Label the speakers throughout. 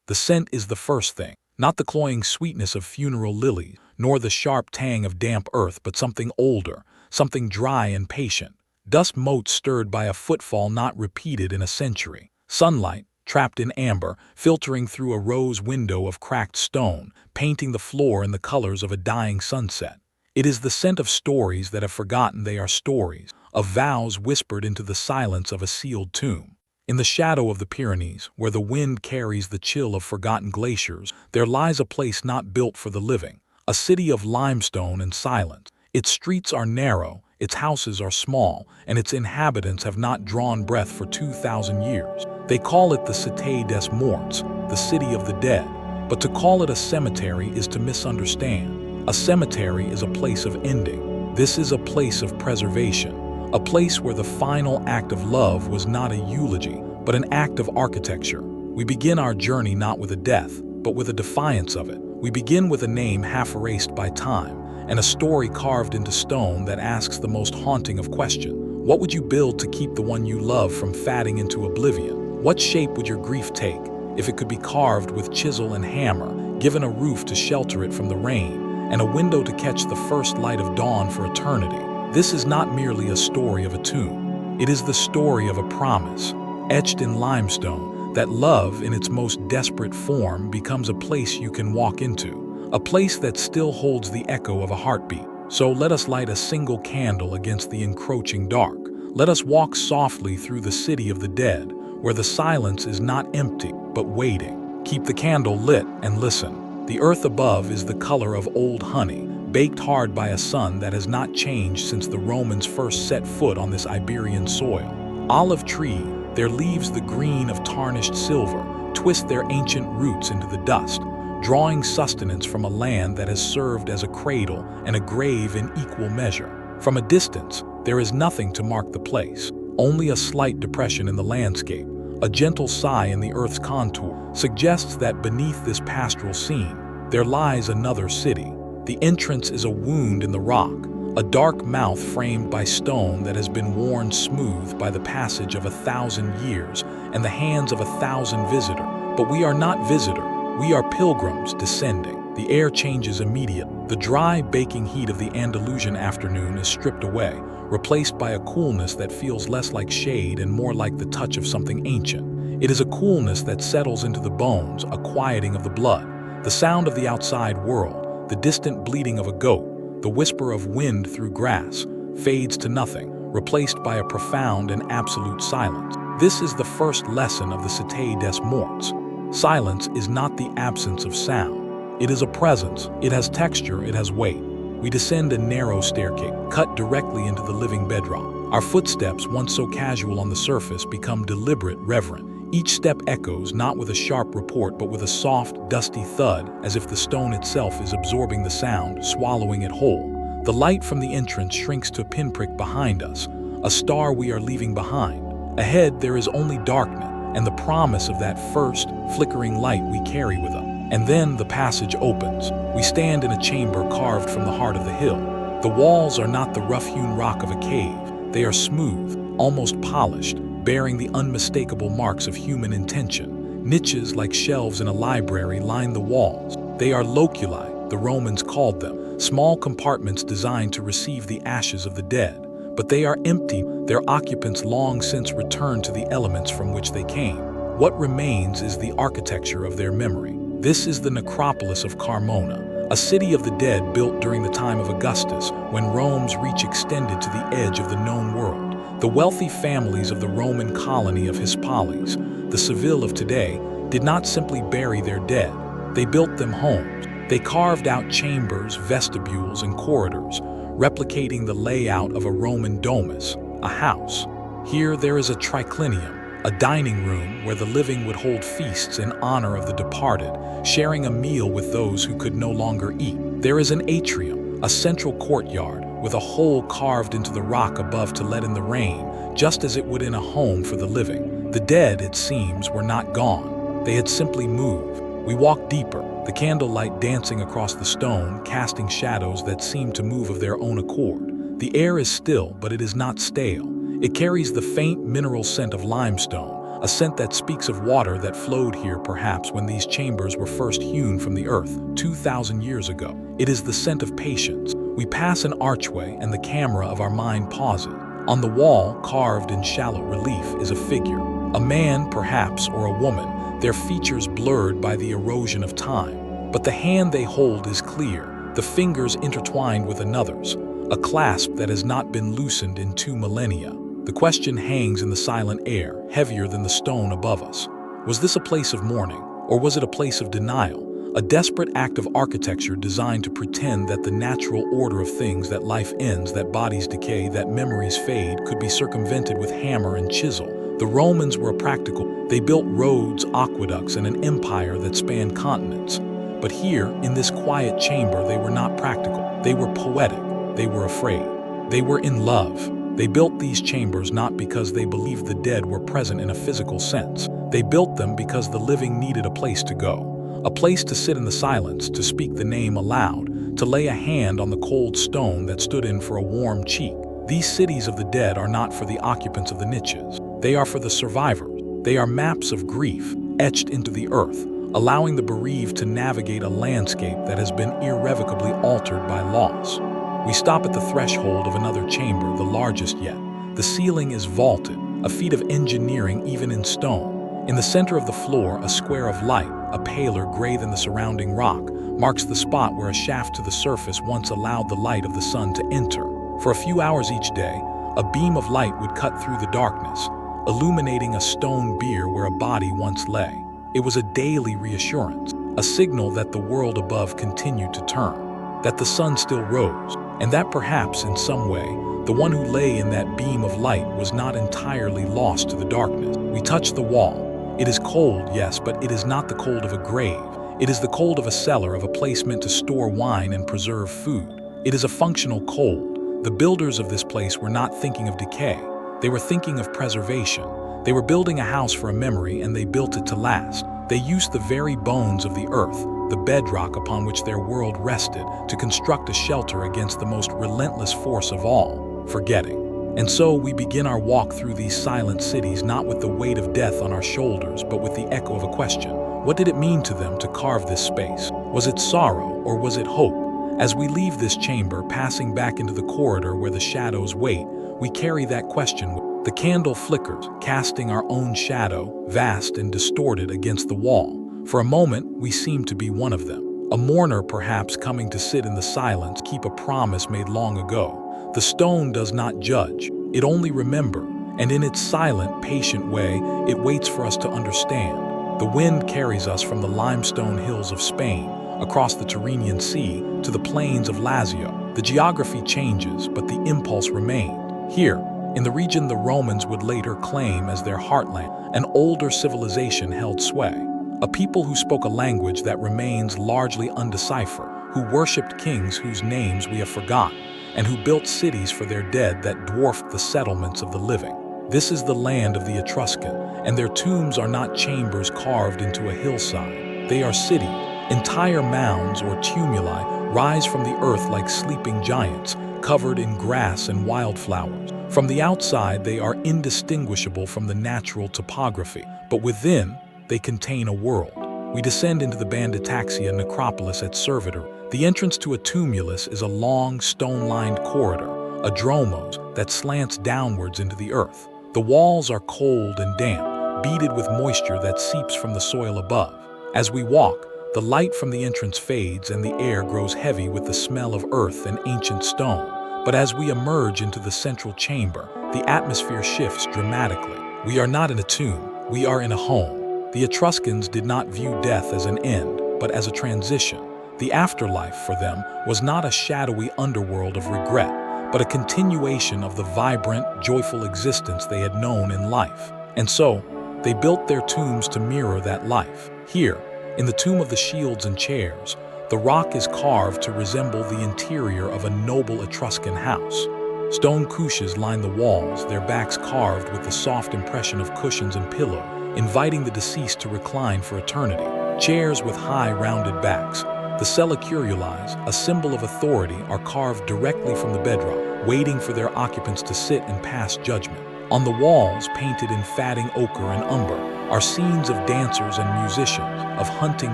Speaker 1: The scent is the first thing, not the cloying sweetness of funeral lilies, nor the sharp tang of damp earth, but something older, something dry and patient. Dust motes stirred by a footfall not repeated in a century. Sunlight, trapped in amber, filtering through a rose window of cracked stone, painting the floor in the colors of a dying sunset. It is the scent of stories that have forgotten they are stories, of vows whispered into the silence of a sealed tomb. In the shadow of the Pyrenees, where the wind carries the chill of forgotten glaciers, there lies a place not built for the living, a city of limestone and silence. Its streets are narrow, its houses are small, and its inhabitants have not drawn breath for 2,000 years. They call it the Cité des Morts, the city of the dead. But to call it a cemetery is to misunderstand. A cemetery is a place of ending. This is a place of preservation, a place where the final act of love was not a eulogy, but an act of architecture. We begin our journey not with a death, but with a defiance of it. We begin with a name half erased by time, and a story carved into stone that asks the most haunting of questions. What would you build to keep the one you love from fading into oblivion? What shape would your grief take if it could be carved with chisel and hammer, given a roof to shelter it from the rain, and a window to catch the first light of dawn for eternity? This is not merely a story of a tomb. It is the story of a promise, etched in limestone, that love in its most desperate form becomes a place you can walk into, a place that still holds the echo of a heartbeat. So let us light a single candle against the encroaching dark. Let us walk softly through the city of the dead, where the silence is not empty, but waiting. Keep the candle lit and listen. The earth above is the color of old honey, baked hard by a sun that has not changed since the Romans first set foot on this Iberian soil. Olive tree, their leaves the green of tarnished silver, twist their ancient roots into the dust, drawing sustenance from a land that has served as a cradle and a grave in equal measure. From a distance, there is nothing to mark the place, only a slight depression in the landscape. A gentle sigh in the earth's contour suggests that beneath this pastoral scene, there lies another city. The entrance is a wound in the rock, a dark mouth framed by stone that has been worn smooth by the passage of 1,000 years and the hands of 1,000 visitors. But we are not visitors. We are pilgrims descending. The air changes immediately. The dry, baking heat of the Andalusian afternoon is stripped away, replaced by a coolness that feels less like shade and more like the touch of something ancient. It is a coolness that settles into the bones, a quieting of the blood. The sound of the outside world, the distant bleating of a goat, the whisper of wind through grass, fades to nothing, replaced by a profound and absolute silence. This is the first lesson of the Cité des Morts. Silence is not the absence of sound. It is a presence. It has texture. It has weight. We descend a narrow staircase, cut directly into the living bedrock. Our footsteps, once so casual on the surface, become deliberate, reverent. Each step echoes not with a sharp report, but with a soft, dusty thud, as if the stone itself is absorbing the sound, swallowing it whole. The light from the entrance shrinks to a pinprick behind us, a star we are leaving behind. Ahead, there is only darkness, and the promise of that first, flickering light we carry with us. And then the passage opens. We stand in a chamber carved from the heart of the hill. The walls are not the rough-hewn rock of a cave. They are smooth, almost polished, bearing the unmistakable marks of human intention. Niches like shelves in a library line the walls. They are loculi, the Romans called them, small compartments designed to receive the ashes of the dead. But they are empty, their occupants long since returned to the elements from which they came. What remains is the architecture of their memory. This is the necropolis of Carmona, a city of the dead built during the time of Augustus, when Rome's reach extended to the edge of the known world. The wealthy families of the Roman colony of Hispales, the Seville of today, did not simply bury their dead. They built them homes. They carved out chambers, vestibules, and corridors, replicating the layout of a Roman domus, a house. Here there is a triclinium, a dining room where the living would hold feasts in honor of the departed, sharing a meal with those who could no longer eat. There is an atrium, a central courtyard, with a hole carved into the rock above to let in the rain, just as it would in a home for the living. The dead, it seems, were not gone. They had simply moved. We walk deeper, the candlelight dancing across the stone, casting shadows that seem to move of their own accord. The air is still, but it is not stale. It carries the faint mineral scent of limestone, a scent that speaks of water that flowed here perhaps when these chambers were first hewn from the earth 2,000 years ago. It is the scent of patience. We pass an archway and the camera of our mind pauses. On the wall, carved in shallow relief, is a figure. A man, perhaps, or a woman, their features blurred by the erosion of time. But the hand they hold is clear, the fingers intertwined with another's, a clasp that has not been loosened in 2 millennia. The question hangs in the silent air, heavier than the stone above us. Was this a place of mourning, or was it a place of denial? A desperate act of architecture designed to pretend that the natural order of things, that life ends, that bodies decay, that memories fade, could be circumvented with hammer and chisel. The Romans were practical. They built roads, aqueducts, and an empire that spanned continents. But here, in this quiet chamber, they were not practical. They were poetic. They were afraid. They were in love. They built these chambers not because they believed the dead were present in a physical sense. They built them because the living needed a place to go, a place to sit in the silence, to speak the name aloud, to lay a hand on the cold stone that stood in for a warm cheek. These cities of the dead are not for the occupants of the niches. They are for the survivors. They are maps of grief, etched into the earth, allowing the bereaved to navigate a landscape that has been irrevocably altered by loss. We stop at the threshold of another chamber, the largest yet. The ceiling is vaulted, a feat of engineering even in stone. In the center of the floor, a square of light, a paler gray than the surrounding rock, marks the spot where a shaft to the surface once allowed the light of the sun to enter. For a few hours each day, a beam of light would cut through the darkness, illuminating a stone bier where a body once lay. It was a daily reassurance, a signal that the world above continued to turn, that the sun still rose, and that perhaps, in some way, the one who lay in that beam of light was not entirely lost to the darkness. We touch the wall. It is cold, yes, but it is not the cold of a grave. It is the cold of a cellar, of a place meant to store wine and preserve food. It is a functional cold. The builders of this place were not thinking of decay. They were thinking of preservation. They were building a house for a memory, and they built it to last. They used the very bones of the earth, the bedrock upon which their world rested, to construct a shelter against the most relentless force of all, forgetting. And so we begin our walk through these silent cities, not with the weight of death on our shoulders, but with the echo of a question. What did it mean to them to carve this space? Was it sorrow, or was it hope? As we leave this chamber, passing back into the corridor where the shadows wait, we carry that question. The candle flickers, casting our own shadow, vast and distorted, against the wall. For a moment, we seem to be one of them. A mourner, perhaps, coming to sit in the silence, keep a promise made long ago. The stone does not judge, it only remembers, and in its silent, patient way, it waits for us to understand. The wind carries us from the limestone hills of Spain, across the Tyrrhenian Sea, to the plains of Lazio. The geography changes, but the impulse remained. Here, in the region the Romans would later claim as their heartland, an older civilization held sway. A people who spoke a language that remains largely undeciphered, who worshipped kings whose names we have forgotten, and who built cities for their dead that dwarfed the settlements of the living. This is the land of the Etruscan, and their tombs are not chambers carved into a hillside. They are cities. Entire mounds or tumuli rise from the earth like sleeping giants, covered in grass and wildflowers. From the outside, they are indistinguishable from the natural topography, but within, they contain a world. We descend into the Banditaxia necropolis at Servitor. The entrance to a tumulus is a long, stone-lined corridor, a dromos that slants downwards into the earth. The walls are cold and damp, beaded with moisture that seeps from the soil above. As we walk, the light from the entrance fades and the air grows heavy with the smell of earth and ancient stone. But as we emerge into the central chamber, the atmosphere shifts dramatically. We are not in a tomb, we are in a home. The Etruscans did not view death as an end, but as a transition. The afterlife for them was not a shadowy underworld of regret, but a continuation of the vibrant, joyful existence they had known in life. And so, they built their tombs to mirror that life. Here, in the tomb of the shields and chairs, the rock is carved to resemble the interior of a noble Etruscan house. Stone couches line the walls, their backs carved with the soft impression of cushions and pillow, inviting the deceased to recline for eternity. Chairs with high, rounded backs, the sella curiules, a symbol of authority, are carved directly from the bedrock, waiting for their occupants to sit and pass judgment. On the walls, painted in fading ochre and umber, are scenes of dancers and musicians, of hunting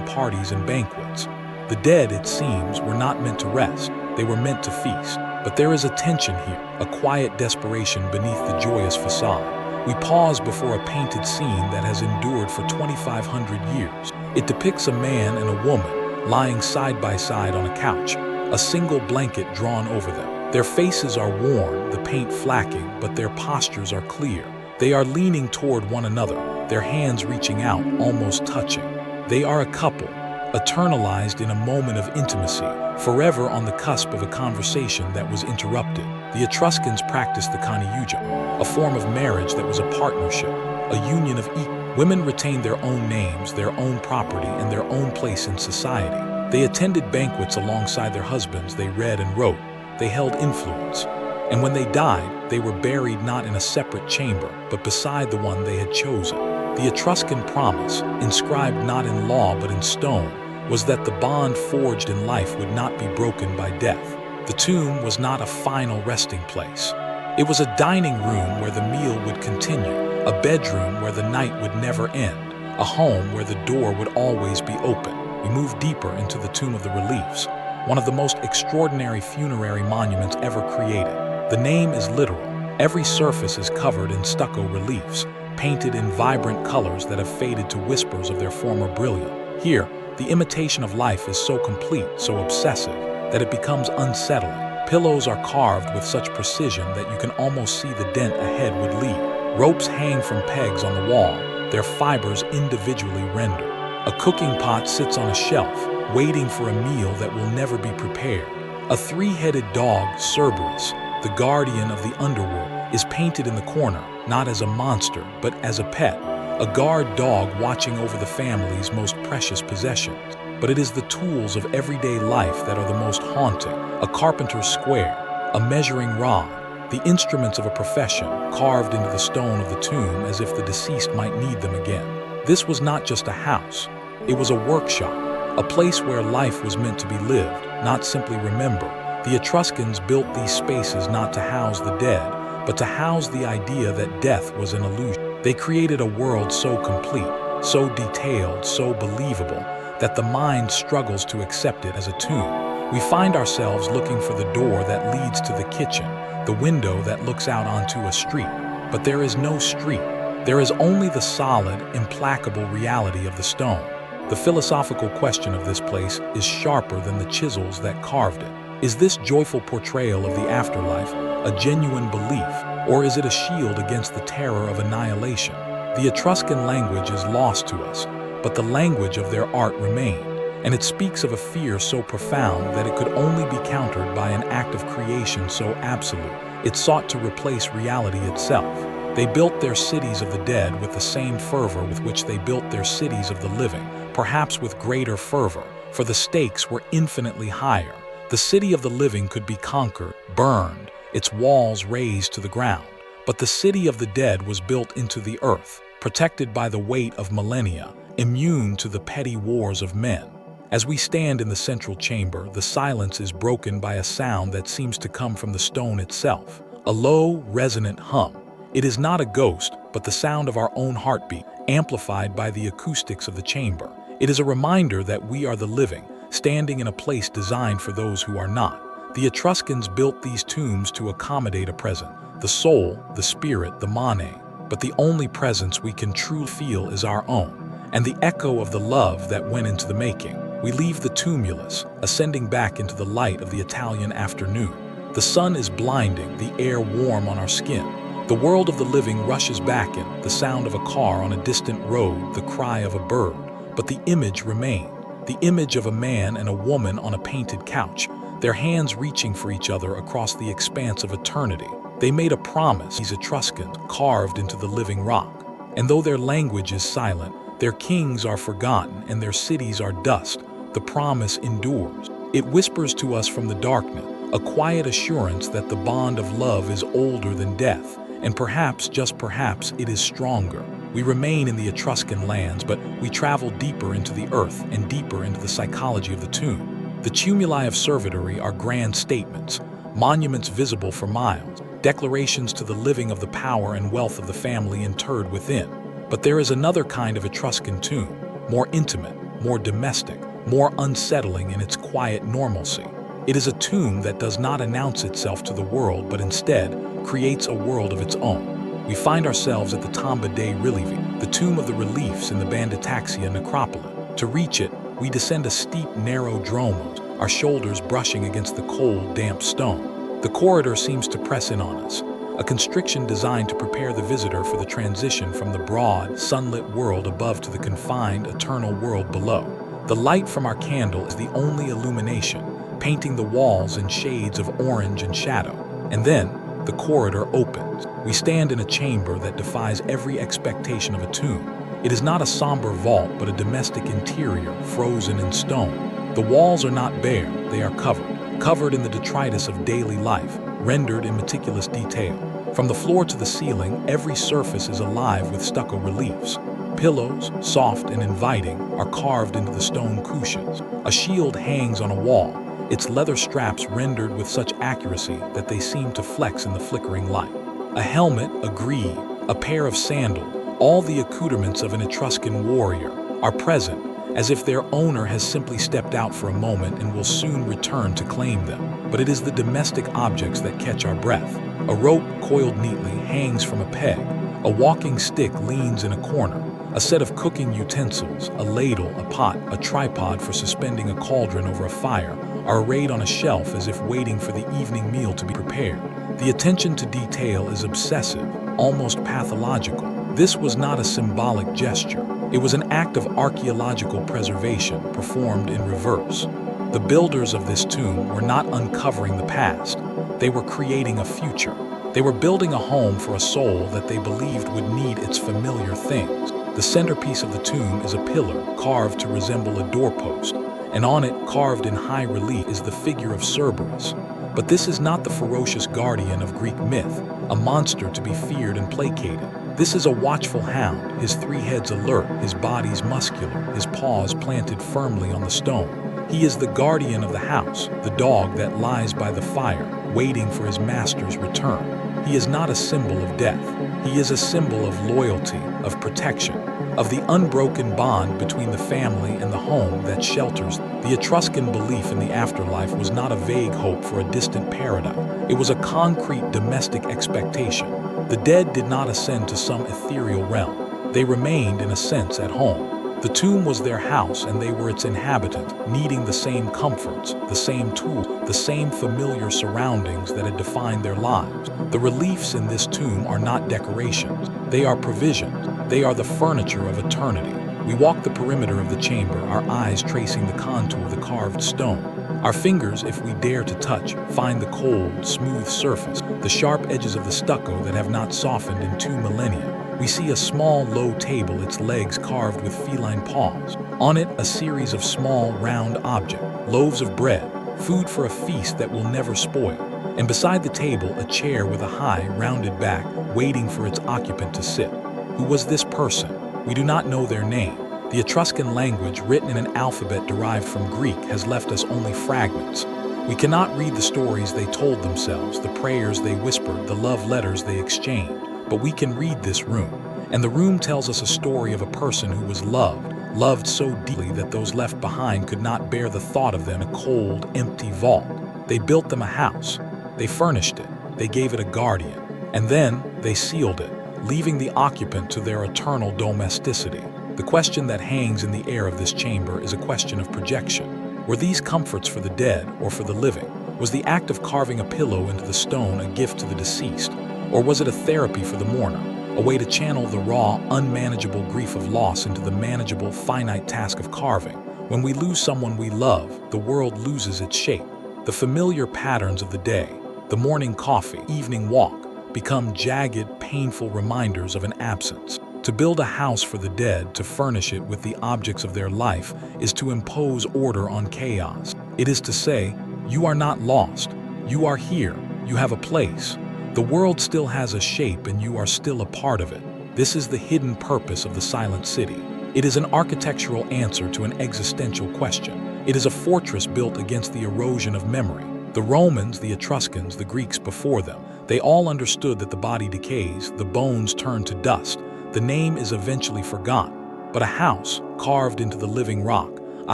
Speaker 1: parties and banquets. The dead, it seems, were not meant to rest, they were meant to feast. But there is a tension here, a quiet desperation beneath the joyous facade. We pause before a painted scene that has endured for 2,500 years. It depicts a man and a woman lying side by side on a couch, a single blanket drawn over them. Their faces are worn, the paint flacking, but their postures are clear. They are leaning toward one another, their hands reaching out, almost touching. They are a couple, eternalized in a moment of intimacy, forever on the cusp of a conversation that was interrupted. The Etruscans practiced the coniugium, a form of marriage that was a partnership, a union of equals. Women retained their own names, their own property, and their own place in society. They attended banquets alongside their husbands, they read and wrote, they held influence. And when they died, they were buried not in a separate chamber, but beside the one they had chosen. The Etruscan promise, inscribed not in law but in stone, was that the bond forged in life would not be broken by death. The tomb was not a final resting place. It was a dining room where the meal would continue, a bedroom where the night would never end, a home where the door would always be open. We move deeper into the Tomb of the Reliefs, one of the most extraordinary funerary monuments ever created. The name is literal. Every surface is covered in stucco reliefs, painted in vibrant colors that have faded to whispers of their former brilliance. Here, the imitation of life is so complete, so obsessive, that it becomes unsettling. Pillows are carved with such precision that you can almost see the dent a head would leave. Ropes hang from pegs on the wall, their fibers individually rendered. A cooking pot sits on a shelf, waiting for a meal that will never be prepared. A three-headed dog, Cerberus, the guardian of the underworld, is painted in the corner, not as a monster, but as a pet, a guard dog watching over the family's most precious possessions. But it is the tools of everyday life that are the most haunting. A carpenter's square, a measuring rod, the instruments of a profession carved into the stone of the tomb as if the deceased might need them again. This was not just a house, it was a workshop, a place where life was meant to be lived, not simply remembered. The Etruscans built these spaces not to house the dead, but to house the idea that death was an illusion. They created a world so complete, so detailed, so believable, that the mind struggles to accept it as a tomb. We find ourselves looking for the door that leads to the kitchen, the window that looks out onto a street. But there is no street. There is only the solid, implacable reality of the stone. The philosophical question of this place is sharper than the chisels that carved it. Is this joyful portrayal of the afterlife a genuine belief, or is it a shield against the terror of annihilation? The Etruscan language is lost to us, but the language of their art remained, and it speaks of a fear so profound that it could only be countered by an act of creation so absolute. It sought to replace reality itself. They built their cities of the dead with the same fervor with which they built their cities of the living, perhaps with greater fervor, for the stakes were infinitely higher. The city of the living could be conquered, burned, its walls razed to the ground. But the city of the dead was built into the earth, protected by the weight of millennia, immune to the petty wars of men. As we stand in the central chamber, the silence is broken by a sound that seems to come from the stone itself, a low, resonant hum. It is not a ghost, but the sound of our own heartbeat, amplified by the acoustics of the chamber. It is a reminder that we are the living, standing in a place designed for those who are not. The Etruscans built these tombs to accommodate a present, the soul, the spirit, the mane. But the only presence we can truly feel is our own, and the echo of the love that went into the making. We leave the tumulus, ascending back into the light of the Italian afternoon. The sun is blinding, the air warm on our skin. The world of the living rushes back in, the sound of a car on a distant road, the cry of a bird. But the image remained, the image of a man and a woman on a painted couch, their hands reaching for each other across the expanse of eternity. They made a promise, these Etruscans, carved into the living rock. And though their language is silent, their kings are forgotten and their cities are dust, the promise endures. It whispers to us from the darkness, a quiet assurance that the bond of love is older than death, and perhaps, just perhaps, it is stronger. We remain in the Etruscan lands, but we travel deeper into the earth and deeper into the psychology of the tomb. The tumuli of servitory are grand statements, monuments visible for miles, declarations to the living of the power and wealth of the family interred within. But there is another kind of Etruscan tomb, more intimate, more domestic, more unsettling in its quiet normalcy. It is a tomb that does not announce itself to the world but instead creates a world of its own. We find ourselves at the Tomba dei Rilievi, the tomb of the reliefs in the Banditaxia necropolis. To reach it, we descend a steep, narrow dromos, our shoulders brushing against the cold, damp stone. The corridor seems to press in on us, a constriction designed to prepare the visitor for the transition from the broad, sunlit world above to the confined, eternal world below. The light from our candle is the only illumination, painting the walls in shades of orange and shadow. And then, the corridor opens. We stand in a chamber that defies every expectation of a tomb. It is not a somber vault, but a domestic interior, frozen in stone. The walls are not bare, they are covered in the detritus of daily life, rendered in meticulous detail. From the floor to the ceiling, every surface is alive with stucco reliefs. Pillows, soft and inviting, are carved into the stone cushions. A shield hangs on a wall, its leather straps rendered with such accuracy that they seem to flex in the flickering light. A helmet, a greave, a pair of sandals, all the accoutrements of an Etruscan warrior, are present, as if their owner has simply stepped out for a moment and will soon return to claim them. But it is the domestic objects that catch our breath. A rope, coiled neatly, hangs from a peg. A walking stick leans in a corner. A set of cooking utensils, a ladle, a pot, a tripod for suspending a cauldron over a fire, are arrayed on a shelf as if waiting for the evening meal to be prepared. The attention to detail is obsessive, almost pathological. This was not a symbolic gesture. It was an act of archaeological preservation performed in reverse. The builders of this tomb were not uncovering the past. They were creating a future. They were building a home for a soul that they believed would need its familiar things. The centerpiece of the tomb is a pillar carved to resemble a doorpost, and on it, carved in high relief, is the figure of Cerberus. But this is not the ferocious guardian of Greek myth, a monster to be feared and placated. This is a watchful hound, his three heads alert, his body's muscular, his paws planted firmly on the stone. He is the guardian of the house, the dog that lies by the fire, waiting for his master's return. He is not a symbol of death. He is a symbol of loyalty, of protection, of the unbroken bond between the family and the home that shelters. The Etruscan belief in the afterlife was not a vague hope for a distant paradise. It was a concrete domestic expectation. The dead did not ascend to some ethereal realm. They remained, in a sense, at home. The tomb was their house and they were its inhabitants, needing the same comforts, the same tools, the same familiar surroundings that had defined their lives. The reliefs in this tomb are not decorations. They are provisions. They are the furniture of eternity. We walk the perimeter of the chamber, our eyes tracing the contour of the carved stone. Our fingers, if we dare to touch, find the cold, smooth surface, the sharp edges of the stucco that have not softened in 2 millennia. We see a small, low table, its legs carved with feline paws. On it, a series of small, round objects, loaves of bread, food for a feast that will never spoil. And beside the table, a chair with a high, rounded back, waiting for its occupant to sit. Who was this person? We do not know their name. The Etruscan language, written in an alphabet derived from Greek, has left us only fragments. We cannot read the stories they told themselves, the prayers they whispered, the love letters they exchanged. But we can read this room, and the room tells us a story of a person who was loved so deeply that those left behind could not bear the thought of them in a cold, empty vault. They built them a house, they furnished it, they gave it a guardian, and then they sealed it, leaving the occupant to their eternal domesticity. The question that hangs in the air of this chamber is a question of projection. Were these comforts for the dead or for the living? Was the act of carving a pillow into the stone a gift to the deceased? Or was it a therapy for the mourner, a way to channel the raw, unmanageable grief of loss into the manageable, finite task of carving? When we lose someone we love, the world loses its shape. The familiar patterns of the day, the morning coffee, evening walk, become jagged, painful reminders of an absence. To build a house for the dead, to furnish it with the objects of their life, is to impose order on chaos. It is to say, you are not lost. You are here. You have a place. The world still has a shape and you are still a part of it. This is the hidden purpose of the Silent City. It is an architectural answer to an existential question. It is a fortress built against the erosion of memory. The Romans, the Etruscans, the Greeks before them, They all understood that the body decays, the bones turn to dust, the name is eventually forgotten. But a house carved into the living rock, a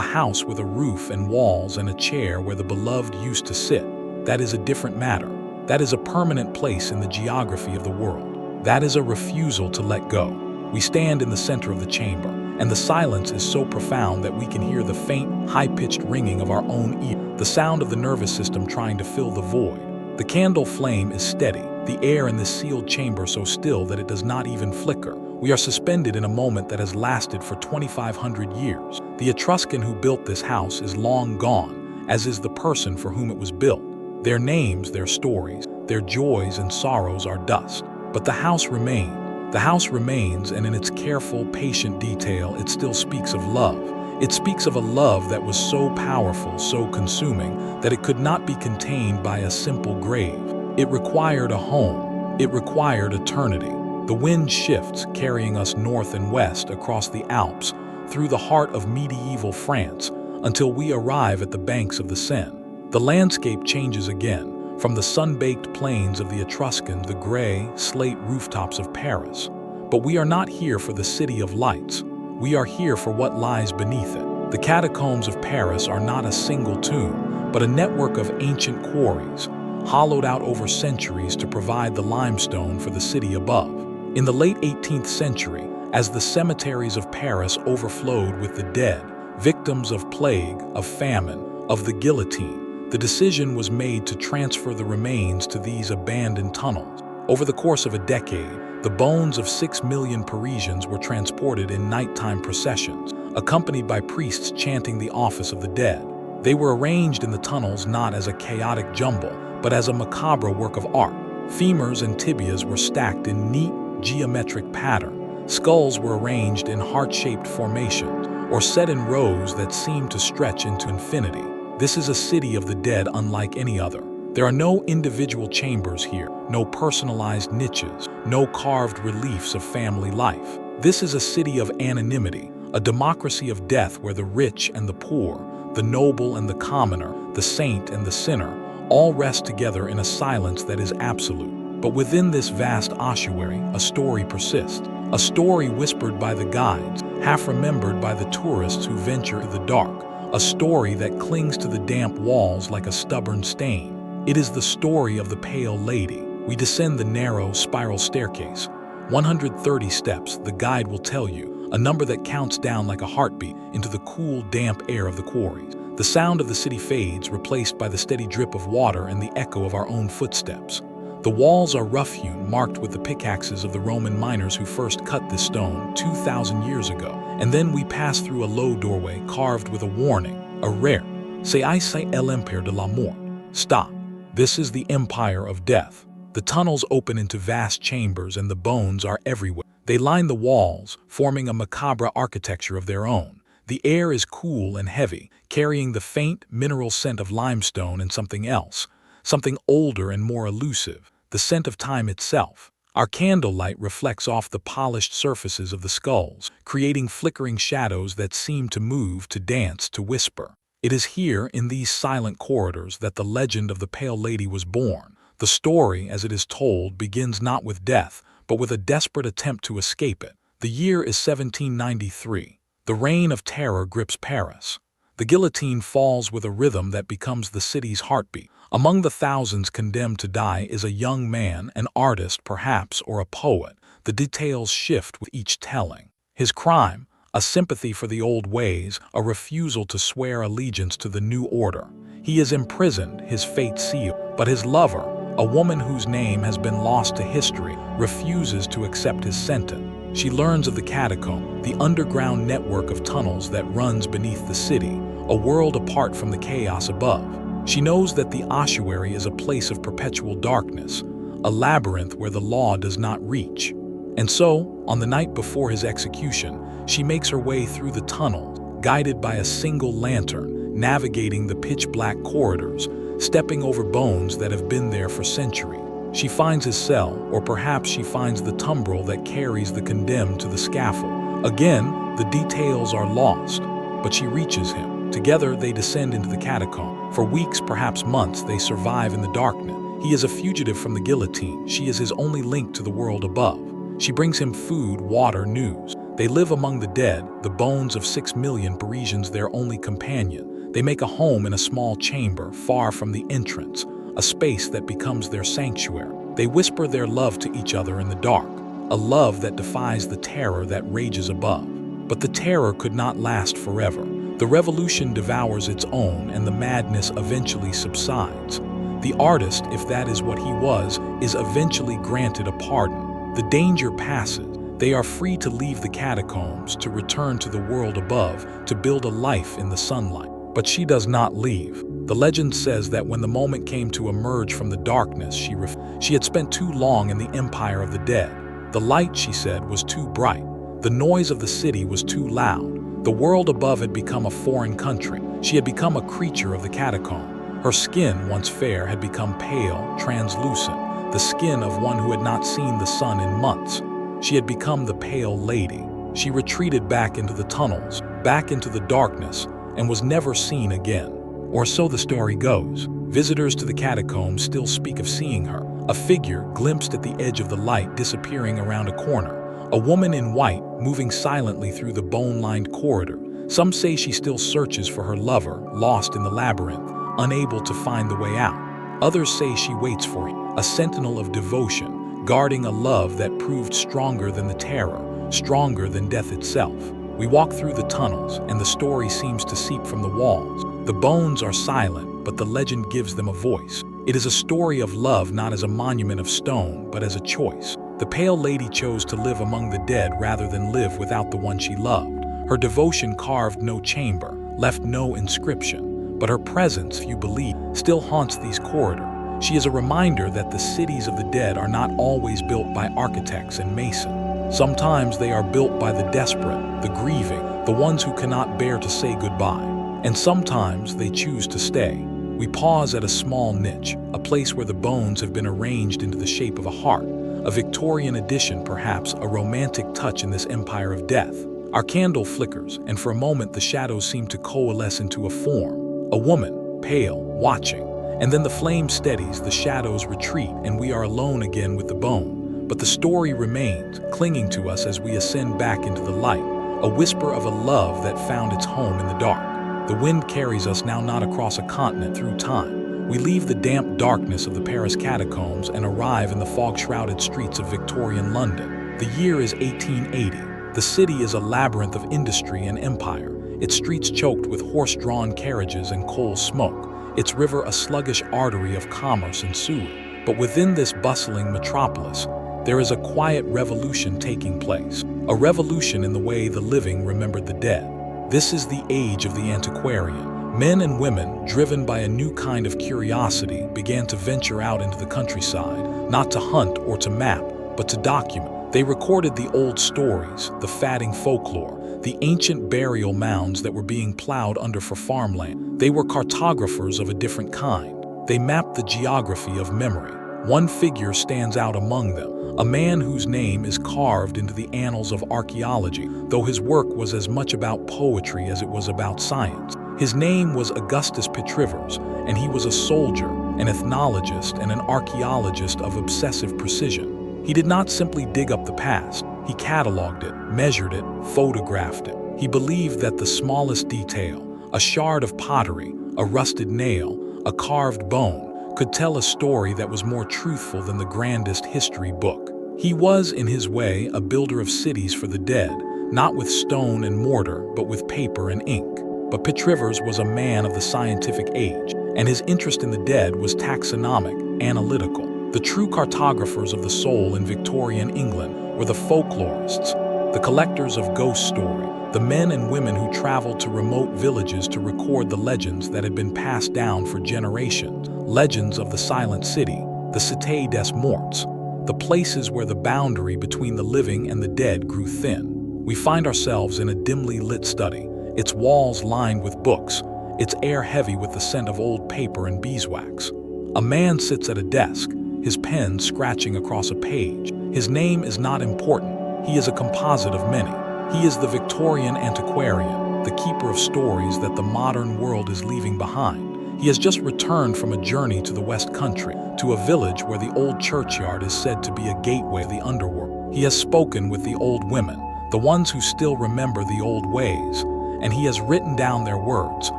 Speaker 1: house with a roof and walls and a chair where the beloved used to sit, that is a different matter. That is a permanent place in the geography of the world. That is a refusal to let go. We stand in the center of the chamber, and the silence is so profound that we can hear the faint, high-pitched ringing of our own ear, the sound of the nervous system trying to fill the void. The candle flame is steady, the air in this sealed chamber so still that it does not even flicker. We are suspended in a moment that has lasted for 2,500 years. The Etruscan who built this house is long gone, as is the person for whom it was built. Their names, their stories, their joys and sorrows are dust. But the house remained. The house remains, and in its careful, patient detail, it still speaks of love. It speaks of a love that was so powerful, so consuming, that it could not be contained by a simple grave. It required a home. It required eternity. The wind shifts, carrying us north and west across the Alps, through the heart of medieval France, until we arrive at the banks of the Seine. The landscape changes again, from the sun-baked plains of the Etruscans, the gray, slate rooftops of Paris. But we are not here for the city of lights. We are here for what lies beneath it. The catacombs of Paris are not a single tomb, but a network of ancient quarries, hollowed out over centuries to provide the limestone for the city above. In the late 18th century, as the cemeteries of Paris overflowed with the dead, victims of plague, of famine, of the guillotine, the decision was made to transfer the remains to these abandoned tunnels. Over the course of a decade, the bones of 6 million Parisians were transported in nighttime processions, accompanied by priests chanting the office of the dead. They were arranged in the tunnels not as a chaotic jumble, but as a macabre work of art. Femurs and tibias were stacked in neat, geometric pattern. Skulls were arranged in heart-shaped formations, or set in rows that seemed to stretch into infinity. This is a city of the dead unlike any other. There are no individual chambers here, no personalized niches, no carved reliefs of family life. This is a city of anonymity, a democracy of death where the rich and the poor, the noble and the commoner, the saint and the sinner, all rest together in a silence that is absolute. But within this vast ossuary, a story persists. A story whispered by the guides, half remembered by the tourists who venture to the dark. A story that clings to the damp walls like a stubborn stain. It is the story of the Pale Lady. We descend the narrow, spiral staircase. 130 steps, the guide will tell you, a number that counts down like a heartbeat into the cool, damp air of the quarries. The sound of the city fades, replaced by the steady drip of water and the echo of our own footsteps. The walls are rough-hewn, marked with the pickaxes of the Roman miners who first cut this stone 2,000 years ago. And then we pass through a low doorway carved with a warning, a rare. C'est ici l'empire de la mort. Stop. This is the empire of death. The tunnels open into vast chambers and the bones are everywhere. They line the walls, forming a macabre architecture of their own. The air is cool and heavy, carrying the faint mineral scent of limestone and something else. Something older and more elusive, the scent of time itself. Our candlelight reflects off the polished surfaces of the skulls, creating flickering shadows that seem to move, to dance, to whisper. It is here, in these silent corridors, that the legend of the Pale Lady was born. The story, as it is told, begins not with death, but with a desperate attempt to escape it. The year is 1793. The reign of terror grips Paris. The guillotine falls with a rhythm that becomes the city's heartbeat. Among the thousands condemned to die is a young man, an artist perhaps, or a poet. The details shift with each telling. His crime, a sympathy for the old ways, a refusal to swear allegiance to the new order. He is imprisoned, his fate sealed, but his lover, a woman whose name has been lost to history, refuses to accept his sentence. She learns of the catacomb, the underground network of tunnels that runs beneath the city, a world apart from the chaos above. She knows that the ossuary is a place of perpetual darkness, a labyrinth where the law does not reach. And so, on the night before his execution, she makes her way through the tunnel, guided by a single lantern, navigating the pitch-black corridors, stepping over bones that have been there for centuries. She finds his cell, or perhaps she finds the tumbril that carries the condemned to the scaffold. Again, the details are lost, but she reaches him. Together, they descend into the catacomb. For weeks, perhaps months, they survive in the darkness. He is a fugitive from the guillotine. She is his only link to the world above. She brings him food, water, news. They live among the dead, the bones of 6 million Parisians their only companion. They make a home in a small chamber, far from the entrance, a space that becomes their sanctuary. They whisper their love to each other in the dark, a love that defies the terror that rages above. But the terror could not last forever. The revolution devours its own, and the madness eventually subsides. The artist, if that is what he was, is eventually granted a pardon. The danger passes. They are free to leave the catacombs, to return to the world above, to build a life in the sunlight. But she does not leave. The legend says that when the moment came to emerge from the darkness, she had spent too long in the empire of the dead. The light, she said, was too bright. The noise of the city was too loud. The world above had become a foreign country. She had become a creature of the catacomb. Her skin, once fair, had become pale, translucent, the skin of one who had not seen the sun in months. She had become the Pale Lady. She retreated back into the tunnels, back into the darkness, and was never seen again. Or so the story goes. Visitors to the catacombs still speak of seeing her, a figure glimpsed at the edge of the light disappearing around a corner, a woman in white moving silently through the bone-lined corridor. Some say she still searches for her lover, lost in the labyrinth, unable to find the way out. Others say she waits for him, a sentinel of devotion, guarding a love that proved stronger than the terror, stronger than death itself. We walk through the tunnels, and the story seems to seep from the walls. The bones are silent, but the legend gives them a voice. It is a story of love not as a monument of stone, but as a choice. The Pale Lady chose to live among the dead rather than live without the one she loved. Her devotion carved no chamber, left no inscription, but her presence, few believe, still haunts these corridors. She is a reminder that the cities of the dead are not always built by architects and masons. Sometimes they are built by the desperate, the grieving, the ones who cannot bear to say goodbye. And sometimes they choose to stay. We pause at a small niche, a place where the bones have been arranged into the shape of a heart, a Victorian addition perhaps, a romantic touch in this empire of death. Our candle flickers, and for a moment the shadows seem to coalesce into a form. A woman, pale, watching. And then the flame steadies, the shadows retreat, and we are alone again with the bone. But the story remains, clinging to us as we ascend back into the light, a whisper of a love that found its home in the dark. The wind carries us now not across a continent through time. We leave the damp darkness of the Paris catacombs and arrive in the fog-shrouded streets of Victorian London. The year is 1880. The city is a labyrinth of industry and empire, its streets choked with horse-drawn carriages and coal smoke, its river a sluggish artery of commerce and sewer. But within this bustling metropolis, there is a quiet revolution taking place, a revolution in the way the living remembered the dead. This is the age of the antiquarian. Men and women, driven by a new kind of curiosity, began to venture out into the countryside, not to hunt or to map, but to document. They recorded the old stories, the fatting folklore, the ancient burial mounds that were being plowed under for farmland. They were cartographers of a different kind. They mapped the geography of memory. One figure stands out among them, a man whose name is carved into the annals of archaeology, though his work was as much about poetry as it was about science. His name was Augustus Petrivers, and he was a soldier, an ethnologist, and an archaeologist of obsessive precision. He did not simply dig up the past. He cataloged it, measured it, photographed it. He believed that the smallest detail, a shard of pottery, a rusted nail, a carved bone, could tell a story that was more truthful than the grandest history book. He was, in his way, a builder of cities for the dead, not with stone and mortar, but with paper and ink. But Petrivers was a man of the scientific age, and his interest in the dead was taxonomic, analytical. The true cartographers of the soul in Victorian England were the folklorists, the collectors of ghost story, the men and women who traveled to remote villages to record the legends that had been passed down for generations, legends of the silent city, the Cité des Morts, the places where the boundary between the living and the dead grew thin. We find ourselves in a dimly lit study, its walls lined with books, its air heavy with the scent of old paper and beeswax. A man sits at a desk, his pen scratching across a page. His name is not important. He is a composite of many. He is the Victorian antiquarian, the keeper of stories that the modern world is leaving behind. He has just returned from a journey to the West Country, to a village where the old churchyard is said to be a gateway to the underworld. He has spoken with the old women, the ones who still remember the old ways, and he has written down their words,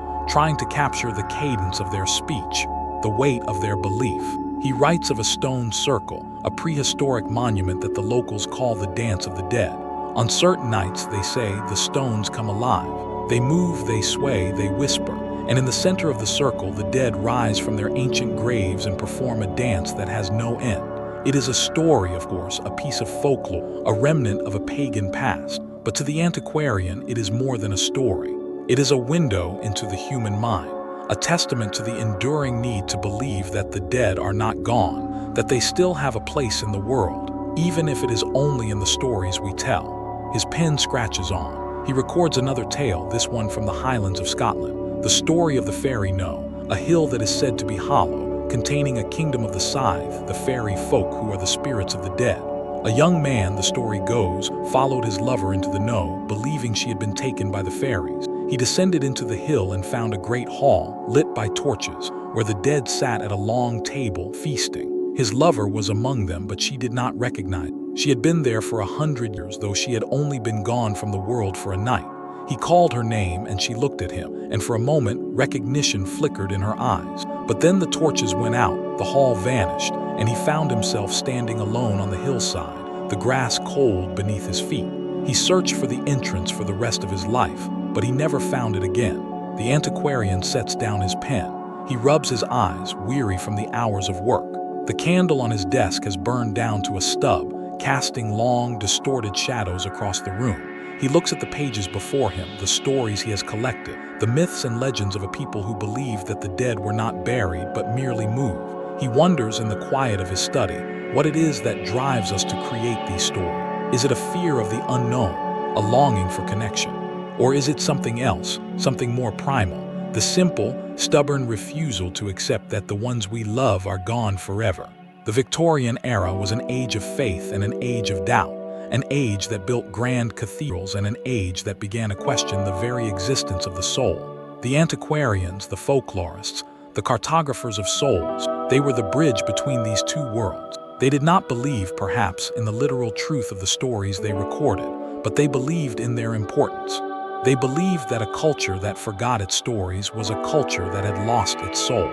Speaker 1: trying to capture the cadence of their speech, the weight of their belief. He writes of a stone circle, a prehistoric monument that the locals call the Dance of the Dead. On certain nights, they say, the stones come alive. They move, they sway, they whisper, and in the center of the circle, the dead rise from their ancient graves and perform a dance that has no end. It is a story, of course, a piece of folklore, a remnant of a pagan past. But to the antiquarian, it is more than a story. It is a window into the human mind, a testament to the enduring need to believe that the dead are not gone, that they still have a place in the world, even if it is only in the stories we tell. His pen scratches on. He records another tale, this one from the Highlands of Scotland, the story of the fairy Knowe, a hill that is said to be hollow, containing a kingdom of the scythe, the fairy folk who are the spirits of the dead. A young man, the story goes, followed his lover into the Knowe, believing she had been taken by the fairies. He descended into the hill and found a great hall, lit by torches, where the dead sat at a long table, feasting. His lover was among them, but she did not recognize him. She had been there for 100 years, though she had only been gone from the world for a night. He called her name, and she looked at him, and for a moment, recognition flickered in her eyes. But then the torches went out, the hall vanished, and he found himself standing alone on the hillside, the grass cold beneath his feet. He searched for the entrance for the rest of his life, but he never found it again. The antiquarian sets down his pen. He rubs his eyes, weary from the hours of work. The candle on his desk has burned down to a stub, casting long, distorted shadows across the room. He looks at the pages before him, the stories he has collected, the myths and legends of a people who believed that the dead were not buried but merely moved. He wonders in the quiet of his study what it is that drives us to create these stories. Is it a fear of the unknown, a longing for connection? Or is it something else, something more primal, the simple, stubborn refusal to accept that the ones we love are gone forever? The Victorian era was an age of faith and an age of doubt, an age that built grand cathedrals and an age that began to question the very existence of the soul. The antiquarians, the folklorists, the cartographers of souls, they were the bridge between these two worlds. They did not believe, perhaps, in the literal truth of the stories they recorded, but they believed in their importance. They believed that a culture that forgot its stories was a culture that had lost its soul.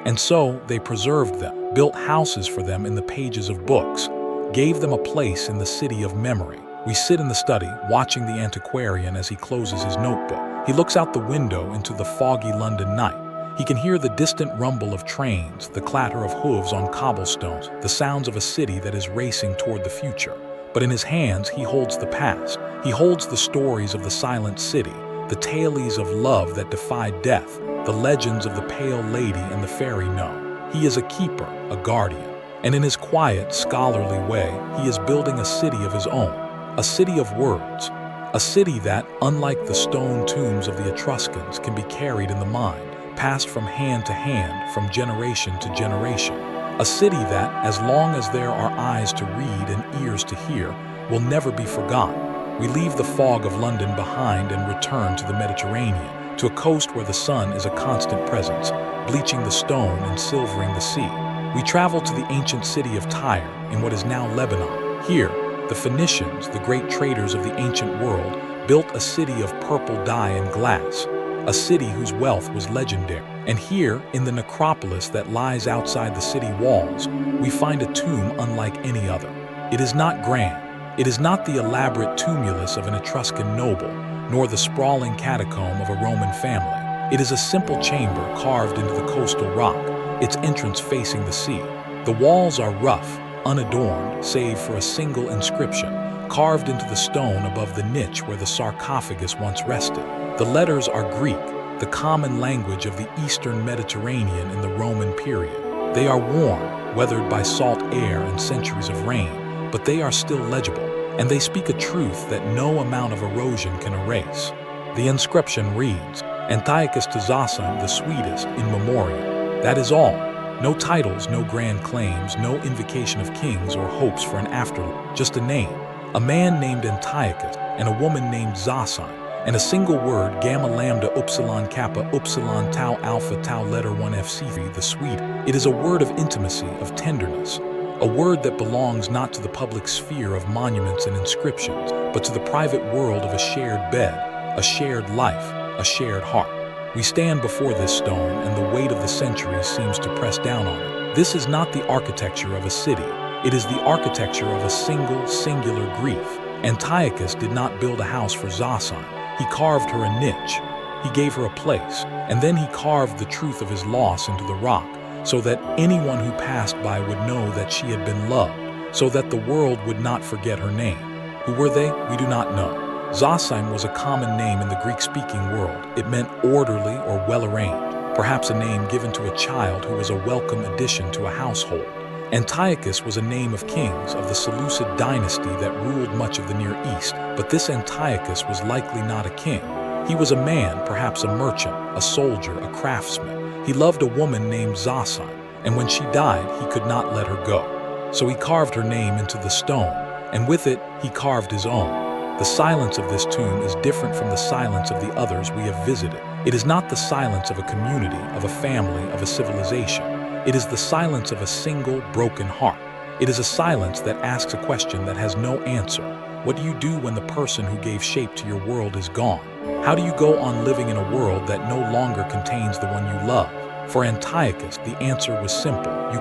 Speaker 1: And so they preserved them, built houses for them in the pages of books, gave them a place in the city of memory. We sit in the study, watching the antiquarian as he closes his notebook. He looks out the window into the foggy London night. He can hear the distant rumble of trains, the clatter of hooves on cobblestones, the sounds of a city that is racing toward the future. But in his hands, he holds the past. He holds the stories of the silent city, the tales of love that defied death, the legends of the pale lady and the fairy Knowe. He is a keeper, a guardian. And in his quiet, scholarly way, he is building a city of his own, a city of words, a city that, unlike the stone tombs of the Etruscans, can be carried in the mind, passed from hand to hand, from generation to generation. A city that, as long as there are eyes to read and ears to hear, will never be forgotten. We leave the fog of London behind and return to the Mediterranean, to a coast where the sun is a constant presence, bleaching the stone and silvering the sea. We travel to the ancient city of Tyre, in what is now Lebanon. Here, the Phoenicians, the great traders of the ancient world, built a city of purple dye and glass, a city whose wealth was legendary. And here, in the necropolis that lies outside the city walls, we find a tomb unlike any other. It is not grand. It is not the elaborate tumulus of an Etruscan noble, nor the sprawling catacomb of a Roman family. It is a simple chamber carved into the coastal rock, its entrance facing the sea. The walls are rough, unadorned, save for a single inscription, carved into the stone above the niche where the sarcophagus once rested. The letters are Greek, the common language of the Eastern Mediterranean in the Roman period. They are worn, weathered by salt air and centuries of rain, but they are still legible, and they speak a truth that no amount of erosion can erase. The inscription reads, Antiochus to Zosan, the sweetest, in memoriam. That is all. No titles, no grand claims, no invocation of kings or hopes for an afterlife, just a name. A man named Antiochus and a woman named Zosan, and a single word, gamma lambda upsilon kappa upsilon tau alpha tau letter 1 fc, the sweet. It is a word of intimacy, of tenderness, a word that belongs not to the public sphere of monuments and inscriptions, but to the private world of a shared bed, a shared life, a shared heart. We stand before this stone, and the weight of the centuries seems to press down on it. This is not the architecture of a city. It is the architecture of a singular grief. Antiochus did not build a house for Zosan. He carved her a niche. He gave her a place, and then he carved the truth of his loss into the rock, so that anyone who passed by would know that she had been loved, so that the world would not forget her name. Who were they? We do not know. Zosan was a common name in the Greek-speaking world. It meant orderly or well-arranged, perhaps a name given to a child who was a welcome addition to a household. Antiochus was a name of kings of the Seleucid dynasty that ruled much of the Near East, but this Antiochus was likely not a king. He was a man, perhaps a merchant, a soldier, a craftsman. He loved a woman named Zosan, and when she died, he could not let her go. So he carved her name into the stone, and with it, he carved his own. The silence of this tomb is different from the silence of the others we have visited. It is not the silence of a community, of a family, of a civilization. It is the silence of a single, broken heart. It is a silence that asks a question that has no answer. What do you do when the person who gave shape to your world is gone? How do you go on living in a world that no longer contains the one you love? For Antiochus, the answer was simple. You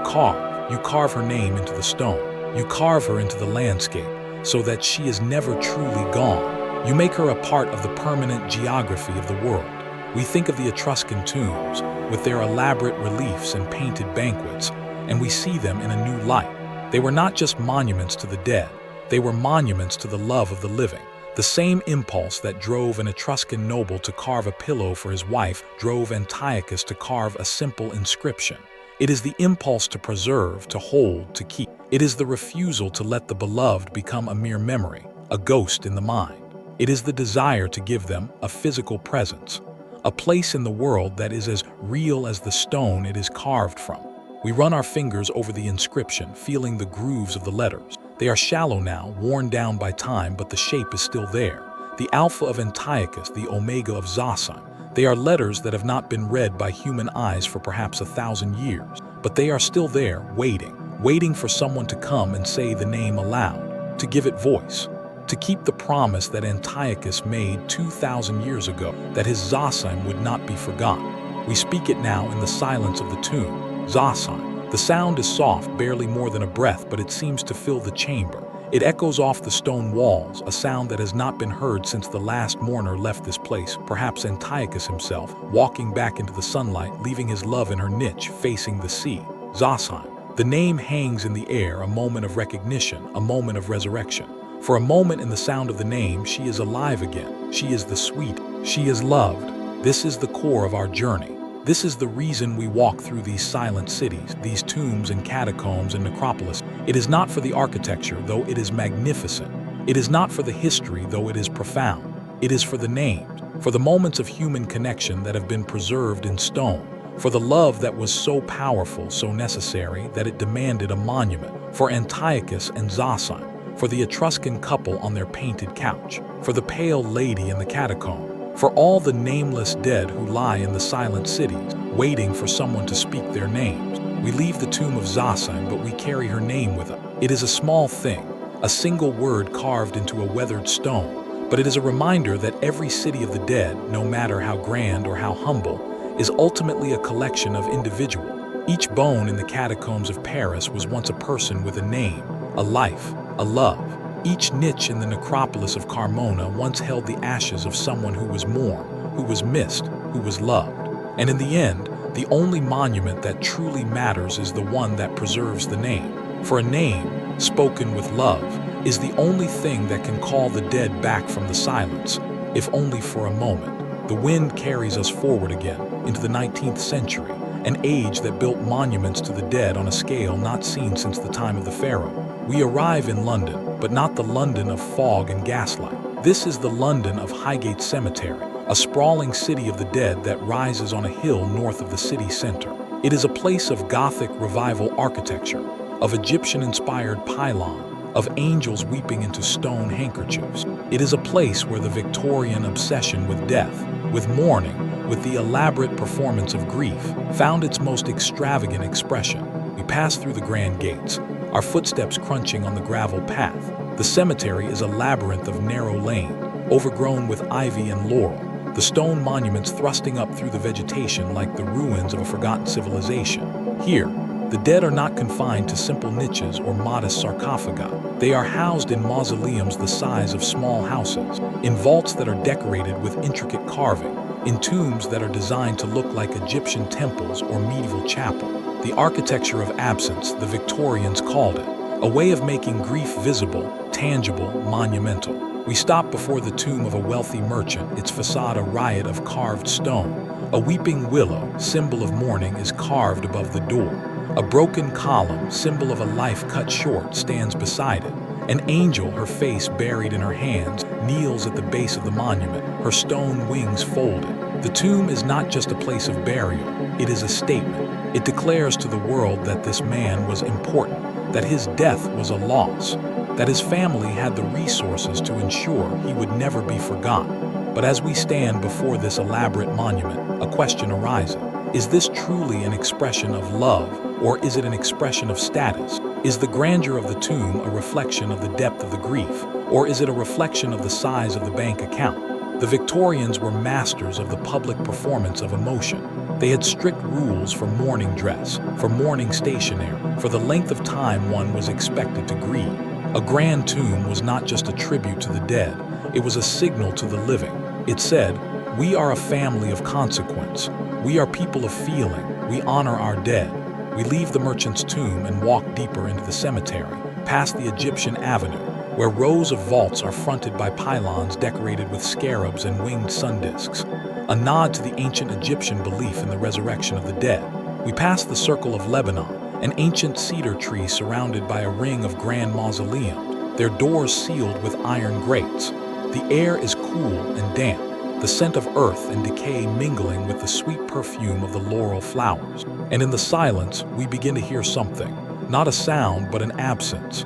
Speaker 1: carve her name into the stone. You carve her into the landscape, so that she is never truly gone. You make her a part of the permanent geography of the world. We think of the Etruscan tombs, with their elaborate reliefs and painted banquets, and we see them in a new light. They were not just monuments to the dead, they were monuments to the love of the living. The same impulse that drove an Etruscan noble to carve a pillow for his wife drove Antiochus to carve a simple inscription. It is the impulse to preserve, to hold, to keep. It is the refusal to let the beloved become a mere memory, a ghost in the mind. It is the desire to give them a physical presence, a place in the world that is as real as the stone it is carved from. We run our fingers over the inscription, feeling the grooves of the letters. They are shallow now, worn down by time, but the shape is still there. The Alpha of Antiochus, the Omega of Zosan. They are letters that have not been read by human eyes for perhaps 1,000 years, but they are still there, waiting for someone to come and say the name aloud, to give it voice, to keep the promise that Antiochus made 2,000 years ago, that his Zosan would not be forgotten. We speak it now in the silence of the tomb. Zosan. The sound is soft, barely more than a breath, but it seems to fill the chamber. It echoes off the stone walls, a sound that has not been heard since the last mourner left this place, perhaps Antiochus himself, walking back into the sunlight, leaving his love in her niche, facing the sea. Zosan. The name hangs in the air, a moment of recognition, a moment of resurrection. For a moment in the sound of the name, she is alive again. She is the sweet. She is loved. This is the core of our journey. This is the reason we walk through these silent cities, these tombs and catacombs and necropolis. It is not for the architecture, though it is magnificent. It is not for the history, though it is profound. It is for the names, for the moments of human connection that have been preserved in stone, for the love that was so powerful, so necessary, that it demanded a monument, for Antiochus and Zosan, for the Etruscan couple on their painted couch, for the pale lady in the catacomb, for all the nameless dead who lie in the silent cities, waiting for someone to speak their names. We leave the tomb of Zosan, but we carry her name with us. It is a small thing, a single word carved into a weathered stone, but it is a reminder that every city of the dead, no matter how grand or how humble, is ultimately a collection of individuals. Each bone in the catacombs of Paris was once a person with a name, a life, a love. Each niche in the necropolis of Carmona once held the ashes of someone who was mourned, who was missed, who was loved. And in the end, the only monument that truly matters is the one that preserves the name. For a name, spoken with love, is the only thing that can call the dead back from the silence, if only for a moment. The wind carries us forward again, into the 19th century, an age that built monuments to the dead on a scale not seen since the time of the pharaoh. We arrive in London, but not the London of fog and gaslight. This is the London of Highgate Cemetery, a sprawling city of the dead that rises on a hill north of the city center. It is a place of Gothic revival architecture, of Egyptian-inspired pylon, of angels weeping into stone handkerchiefs. It is a place where the Victorian obsession with death, with mourning, with the elaborate performance of grief, found its most extravagant expression. We pass through the grand gates, our footsteps crunching on the gravel path. The cemetery is a labyrinth of narrow lane, overgrown with ivy and laurel, the stone monuments thrusting up through the vegetation like the ruins of a forgotten civilization. Here, the dead are not confined to simple niches or modest sarcophagi. They are housed in mausoleums the size of small houses, in vaults that are decorated with intricate carving, in tombs that are designed to look like Egyptian temples or medieval chapel. The architecture of absence, the Victorians called it, a way of making grief visible, tangible, monumental. We stop before the tomb of a wealthy merchant, its facade a riot of carved stone. A weeping willow, symbol of mourning, is carved above the door. A broken column, symbol of a life cut short, stands beside it. An angel, her face buried in her hands, kneels at the base of the monument, her stone wings folded. The tomb is not just a place of burial, it is a statement. It declares to the world that this man was important, that his death was a loss, that his family had the resources to ensure he would never be forgotten. But as we stand before this elaborate monument, a question arises. Is this truly an expression of love, or is it an expression of status? Is the grandeur of the tomb a reflection of the depth of the grief, or is it a reflection of the size of the bank account? The Victorians were masters of the public performance of emotion. They had strict rules for mourning dress, for mourning stationery, for the length of time one was expected to grieve. A grand tomb was not just a tribute to the dead, it was a signal to the living. It said, "We are a family of consequence. We are people of feeling. We honor our dead." We leave the merchant's tomb and walk deeper into the cemetery, past the Egyptian avenue, where rows of vaults are fronted by pylons decorated with scarabs and winged sun discs, a nod to the ancient Egyptian belief in the resurrection of the dead. We pass the Circle of Lebanon, an ancient cedar tree surrounded by a ring of grand mausoleums, their doors sealed with iron grates. The air is cool and damp, the scent of earth and decay mingling with the sweet perfume of the laurel flowers. And in the silence, we begin to hear something, not a sound, but an absence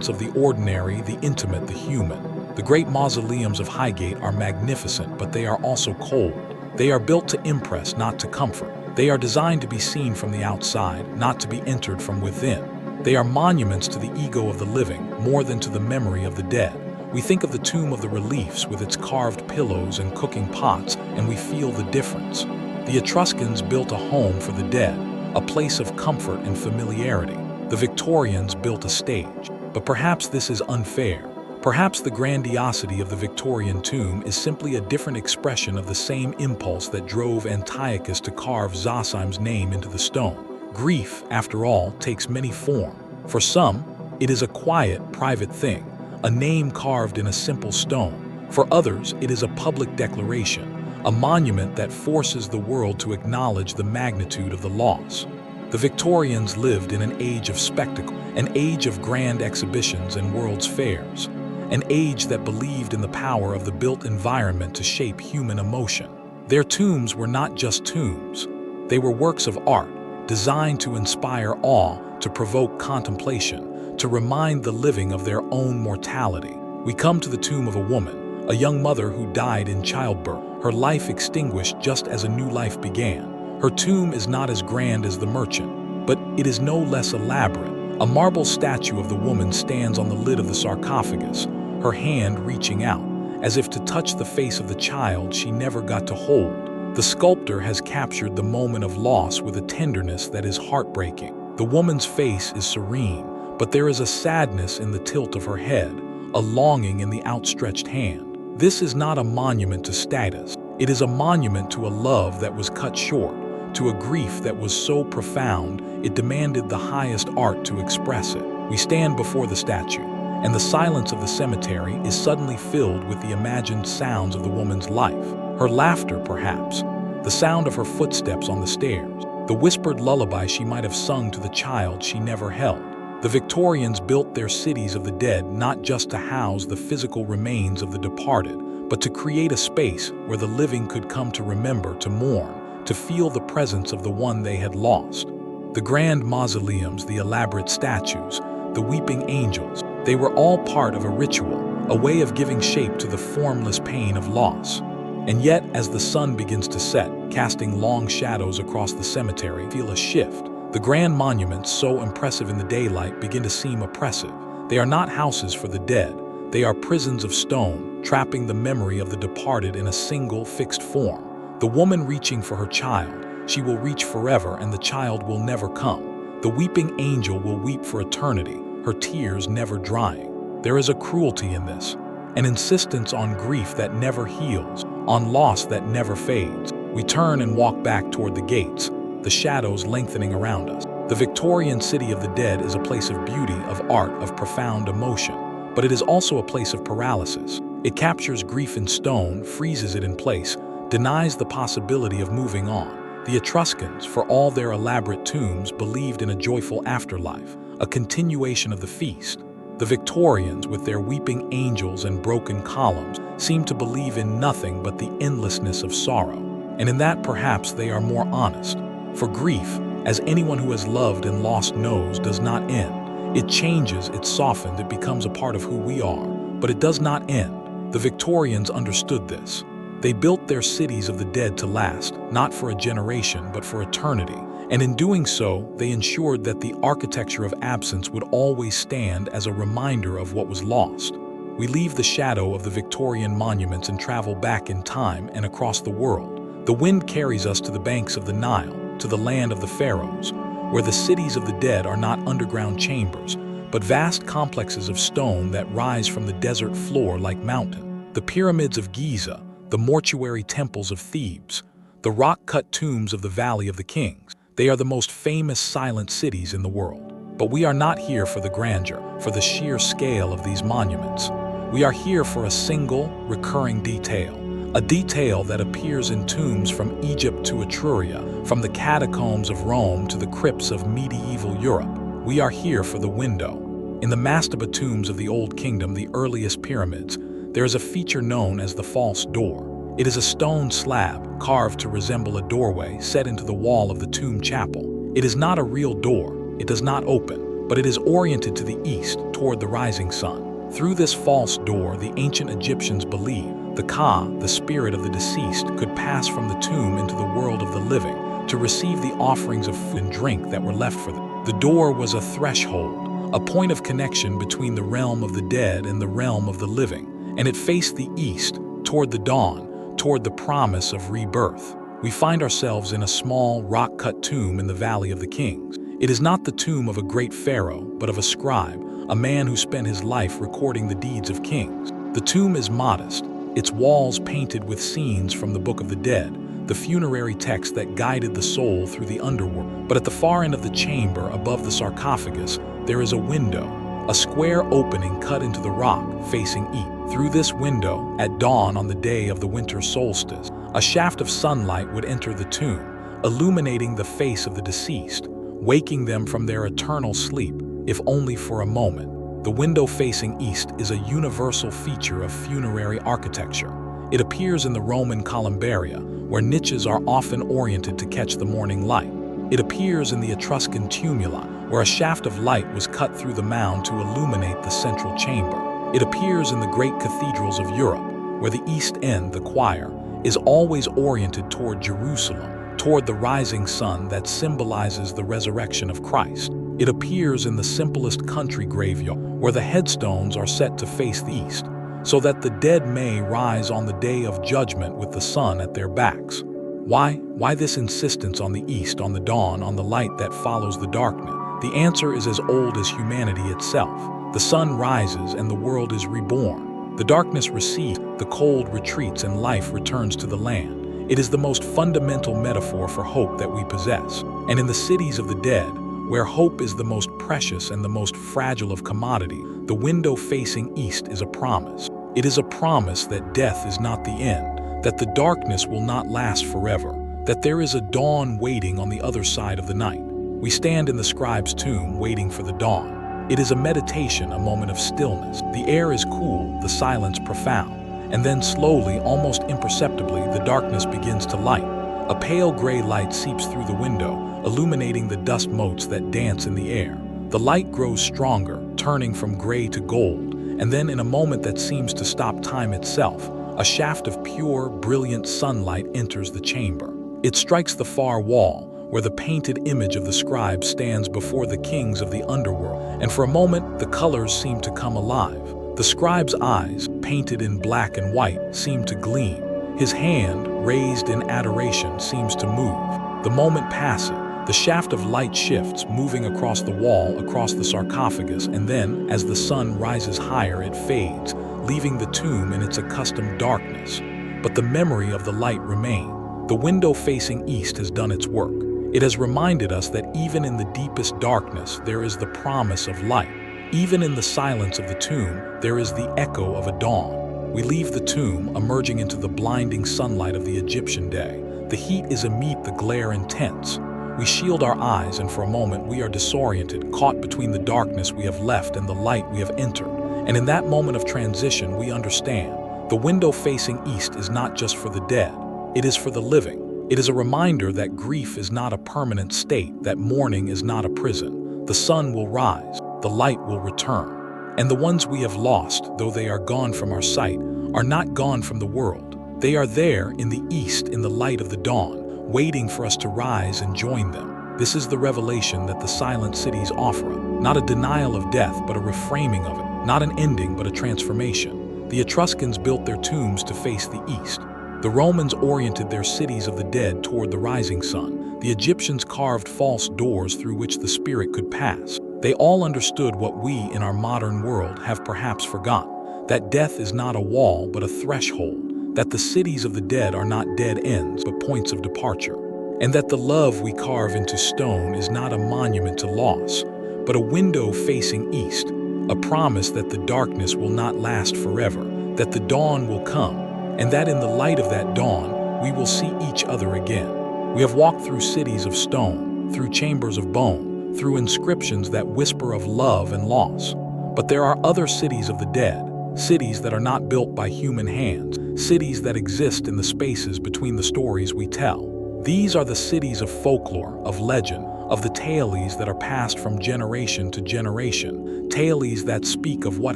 Speaker 1: of the ordinary, the intimate, the human. The great mausoleums of Highgate are magnificent, but they are also cold. They are built to impress, not to comfort. They are designed to be seen from the outside, not to be entered from within. They are monuments to the ego of the living, more than to the memory of the dead. We think of the Tomb of the Reliefs with its carved pillows and cooking pots, and we feel the difference. The Etruscans built a home for the dead, a place of comfort and familiarity. The Victorians built a stage. But perhaps this is unfair. Perhaps the grandiosity of the Victorian tomb is simply a different expression of the same impulse that drove Antiochus to carve Zosim's name into the stone. Grief, after all, takes many forms. For some, it is a quiet, private thing, a name carved in a simple stone. For others, it is a public declaration, a monument that forces the world to acknowledge the magnitude of the loss. The Victorians lived in an age of spectacle, an age of grand exhibitions and world's fairs, an age that believed in the power of the built environment to shape human emotion. Their tombs were not just tombs. They were works of art, designed to inspire awe, to provoke contemplation, to remind the living of their own mortality. We come to the tomb of a woman, a young mother who died in childbirth, her life extinguished just as a new life began. Her tomb is not as grand as the merchant, but it is no less elaborate. A marble statue of the woman stands on the lid of the sarcophagus, her hand reaching out, as if to touch the face of the child she never got to hold. The sculptor has captured the moment of loss with a tenderness that is heartbreaking. The woman's face is serene, but there is a sadness in the tilt of her head, a longing in the outstretched hand. This is not a monument to status. It is a monument to a love that was cut short, to a grief that was so profound it demanded the highest art to express it. We stand before the statue, and the silence of the cemetery is suddenly filled with the imagined sounds of the woman's life. Her laughter, perhaps, the sound of her footsteps on the stairs, the whispered lullaby she might have sung to the child she never held. The Victorians built their cities of the dead not just to house the physical remains of the departed, but to create a space where the living could come to remember, to mourn, to feel the presence of the one they had lost. The grand mausoleums, the elaborate statues, the weeping angels. They were all part of a ritual, a way of giving shape to the formless pain of loss. And yet, as the sun begins to set, casting long shadows across the cemetery, feel a shift. The grand monuments, so impressive in the daylight, begin to seem oppressive. They are not houses for the dead. They are prisons of stone, trapping the memory of the departed in a single, fixed form. The woman reaching for her child, she will reach forever and the child will never come. The weeping angel will weep for eternity, her tears never drying. There is a cruelty in this, an insistence on grief that never heals, on loss that never fades. We turn and walk back toward the gates, the shadows lengthening around us. The Victorian city of the dead is a place of beauty, of art, of profound emotion, but it is also a place of paralysis. It captures grief in stone, freezes it in place, denies the possibility of moving on. The Etruscans, for all their elaborate tombs, believed in a joyful afterlife, a continuation of the feast. The Victorians, with their weeping angels and broken columns, seem to believe in nothing but the endlessness of sorrow. And in that, perhaps, they are more honest. For grief, as anyone who has loved and lost knows, does not end. It changes, it softens, it becomes a part of who we are. But it does not end. The Victorians understood this. They built their cities of the dead to last, not for a generation, but for eternity. And in doing so, they ensured that the architecture of absence would always stand as a reminder of what was lost. We leave the shadow of the Victorian monuments and travel back in time and across the world. The wind carries us to the banks of the Nile, to the land of the pharaohs, where the cities of the dead are not underground chambers, but vast complexes of stone that rise from the desert floor like mountains. The pyramids of Giza, the mortuary temples of Thebes, the rock-cut tombs of the Valley of the Kings. They are the most famous silent cities in the world. But we are not here for the grandeur, for the sheer scale of these monuments. We are here for a single, recurring detail. A detail that appears in tombs from Egypt to Etruria, from the catacombs of Rome to the crypts of medieval Europe. We are here for the window. In the mastaba tombs of the Old Kingdom, the earliest pyramids, there is a feature known as the false door. It is a stone slab, carved to resemble a doorway, set into the wall of the tomb chapel. It is not a real door, it does not open, but it is oriented to the east, toward the rising sun. Through this false door, the ancient Egyptians believed the Ka, the spirit of the deceased, could pass from the tomb into the world of the living, to receive the offerings of food and drink that were left for them. The door was a threshold, a point of connection between the realm of the dead and the realm of the living. And it faced the east, toward the dawn, toward the promise of rebirth. We find ourselves in a small, rock-cut tomb in the Valley of the Kings. It is not the tomb of a great pharaoh, but of a scribe, a man who spent his life recording the deeds of kings. The tomb is modest, its walls painted with scenes from the Book of the Dead, the funerary text that guided the soul through the underworld. But at the far end of the chamber, above the sarcophagus, there is a window, a square opening cut into the rock, facing east. Through this window, at dawn on the day of the winter solstice, a shaft of sunlight would enter the tomb, illuminating the face of the deceased, waking them from their eternal sleep, if only for a moment. The window facing east is a universal feature of funerary architecture. It appears in the Roman columbaria, where niches are often oriented to catch the morning light. It appears in the Etruscan tumuli, where a shaft of light was cut through the mound to illuminate the central chamber. It appears in the great cathedrals of Europe, where the east end, the choir, is always oriented toward Jerusalem, toward the rising sun that symbolizes the resurrection of Christ. It appears in the simplest country graveyard, where the headstones are set to face the east, so that the dead may rise on the day of judgment with the sun at their backs. Why this insistence on the east, on the dawn, on the light that follows the darkness? The answer is as old as humanity itself. The sun rises and the world is reborn. The darkness recedes, the cold retreats, and life returns to the land. It is the most fundamental metaphor for hope that we possess. And in the cities of the dead, where hope is the most precious and the most fragile of commodity, the window facing east is a promise. It is a promise that death is not the end, that the darkness will not last forever, that there is a dawn waiting on the other side of the night. We stand in the scribe's tomb waiting for the dawn. It is a meditation, a moment of stillness. The air is cool, the silence profound, and then slowly, almost imperceptibly, the darkness begins to light. A pale gray light seeps through the window, illuminating the dust motes that dance in the air. The light grows stronger, turning from gray to gold, and then in a moment that seems to stop time itself, a shaft of pure, brilliant sunlight enters the chamber. It strikes the far wall, where the painted image of the scribe stands before the kings of the underworld, and for a moment the colors seem to come alive. The scribe's eyes, painted in black and white, seem to gleam. His hand, raised in adoration, seems to move. The moment passes. The shaft of light shifts, moving across the wall, across the sarcophagus, and then, as the sun rises higher, it fades, leaving the tomb in its accustomed darkness. But the memory of the light remains. The window facing east has done its work. It has reminded us that even in the deepest darkness, there is the promise of light. Even in the silence of the tomb, there is the echo of a dawn. We leave the tomb, emerging into the blinding sunlight of the Egyptian day. The heat is immediate, the glare intense. We shield our eyes, and for a moment we are disoriented, caught between the darkness we have left and the light we have entered. And in that moment of transition, we understand. The window facing east is not just for the dead. It is for the living. It is a reminder that grief is not a permanent state, that mourning is not a prison. The sun will rise, the light will return. And the ones we have lost, though they are gone from our sight, are not gone from the world. They are there in the east, in the light of the dawn, waiting for us to rise and join them. This is the revelation that the silent cities offer, not a denial of death, but a reframing of it, not an ending, but a transformation. The Etruscans built their tombs to face the east. The Romans oriented their cities of the dead toward the rising sun. The Egyptians carved false doors through which the spirit could pass. They all understood what we in our modern world have perhaps forgotten, that death is not a wall, but a threshold. That the cities of the dead are not dead ends, but points of departure. And that the love we carve into stone is not a monument to loss, but a window facing east, a promise that the darkness will not last forever, that the dawn will come, and that in the light of that dawn, we will see each other again. We have walked through cities of stone, through chambers of bone, through inscriptions that whisper of love and loss. But there are other cities of the dead, cities that are not built by human hands, cities that exist in the spaces between the stories we tell. These are the cities of folklore, of legend, of the tales that are passed from generation to generation, tales that speak of what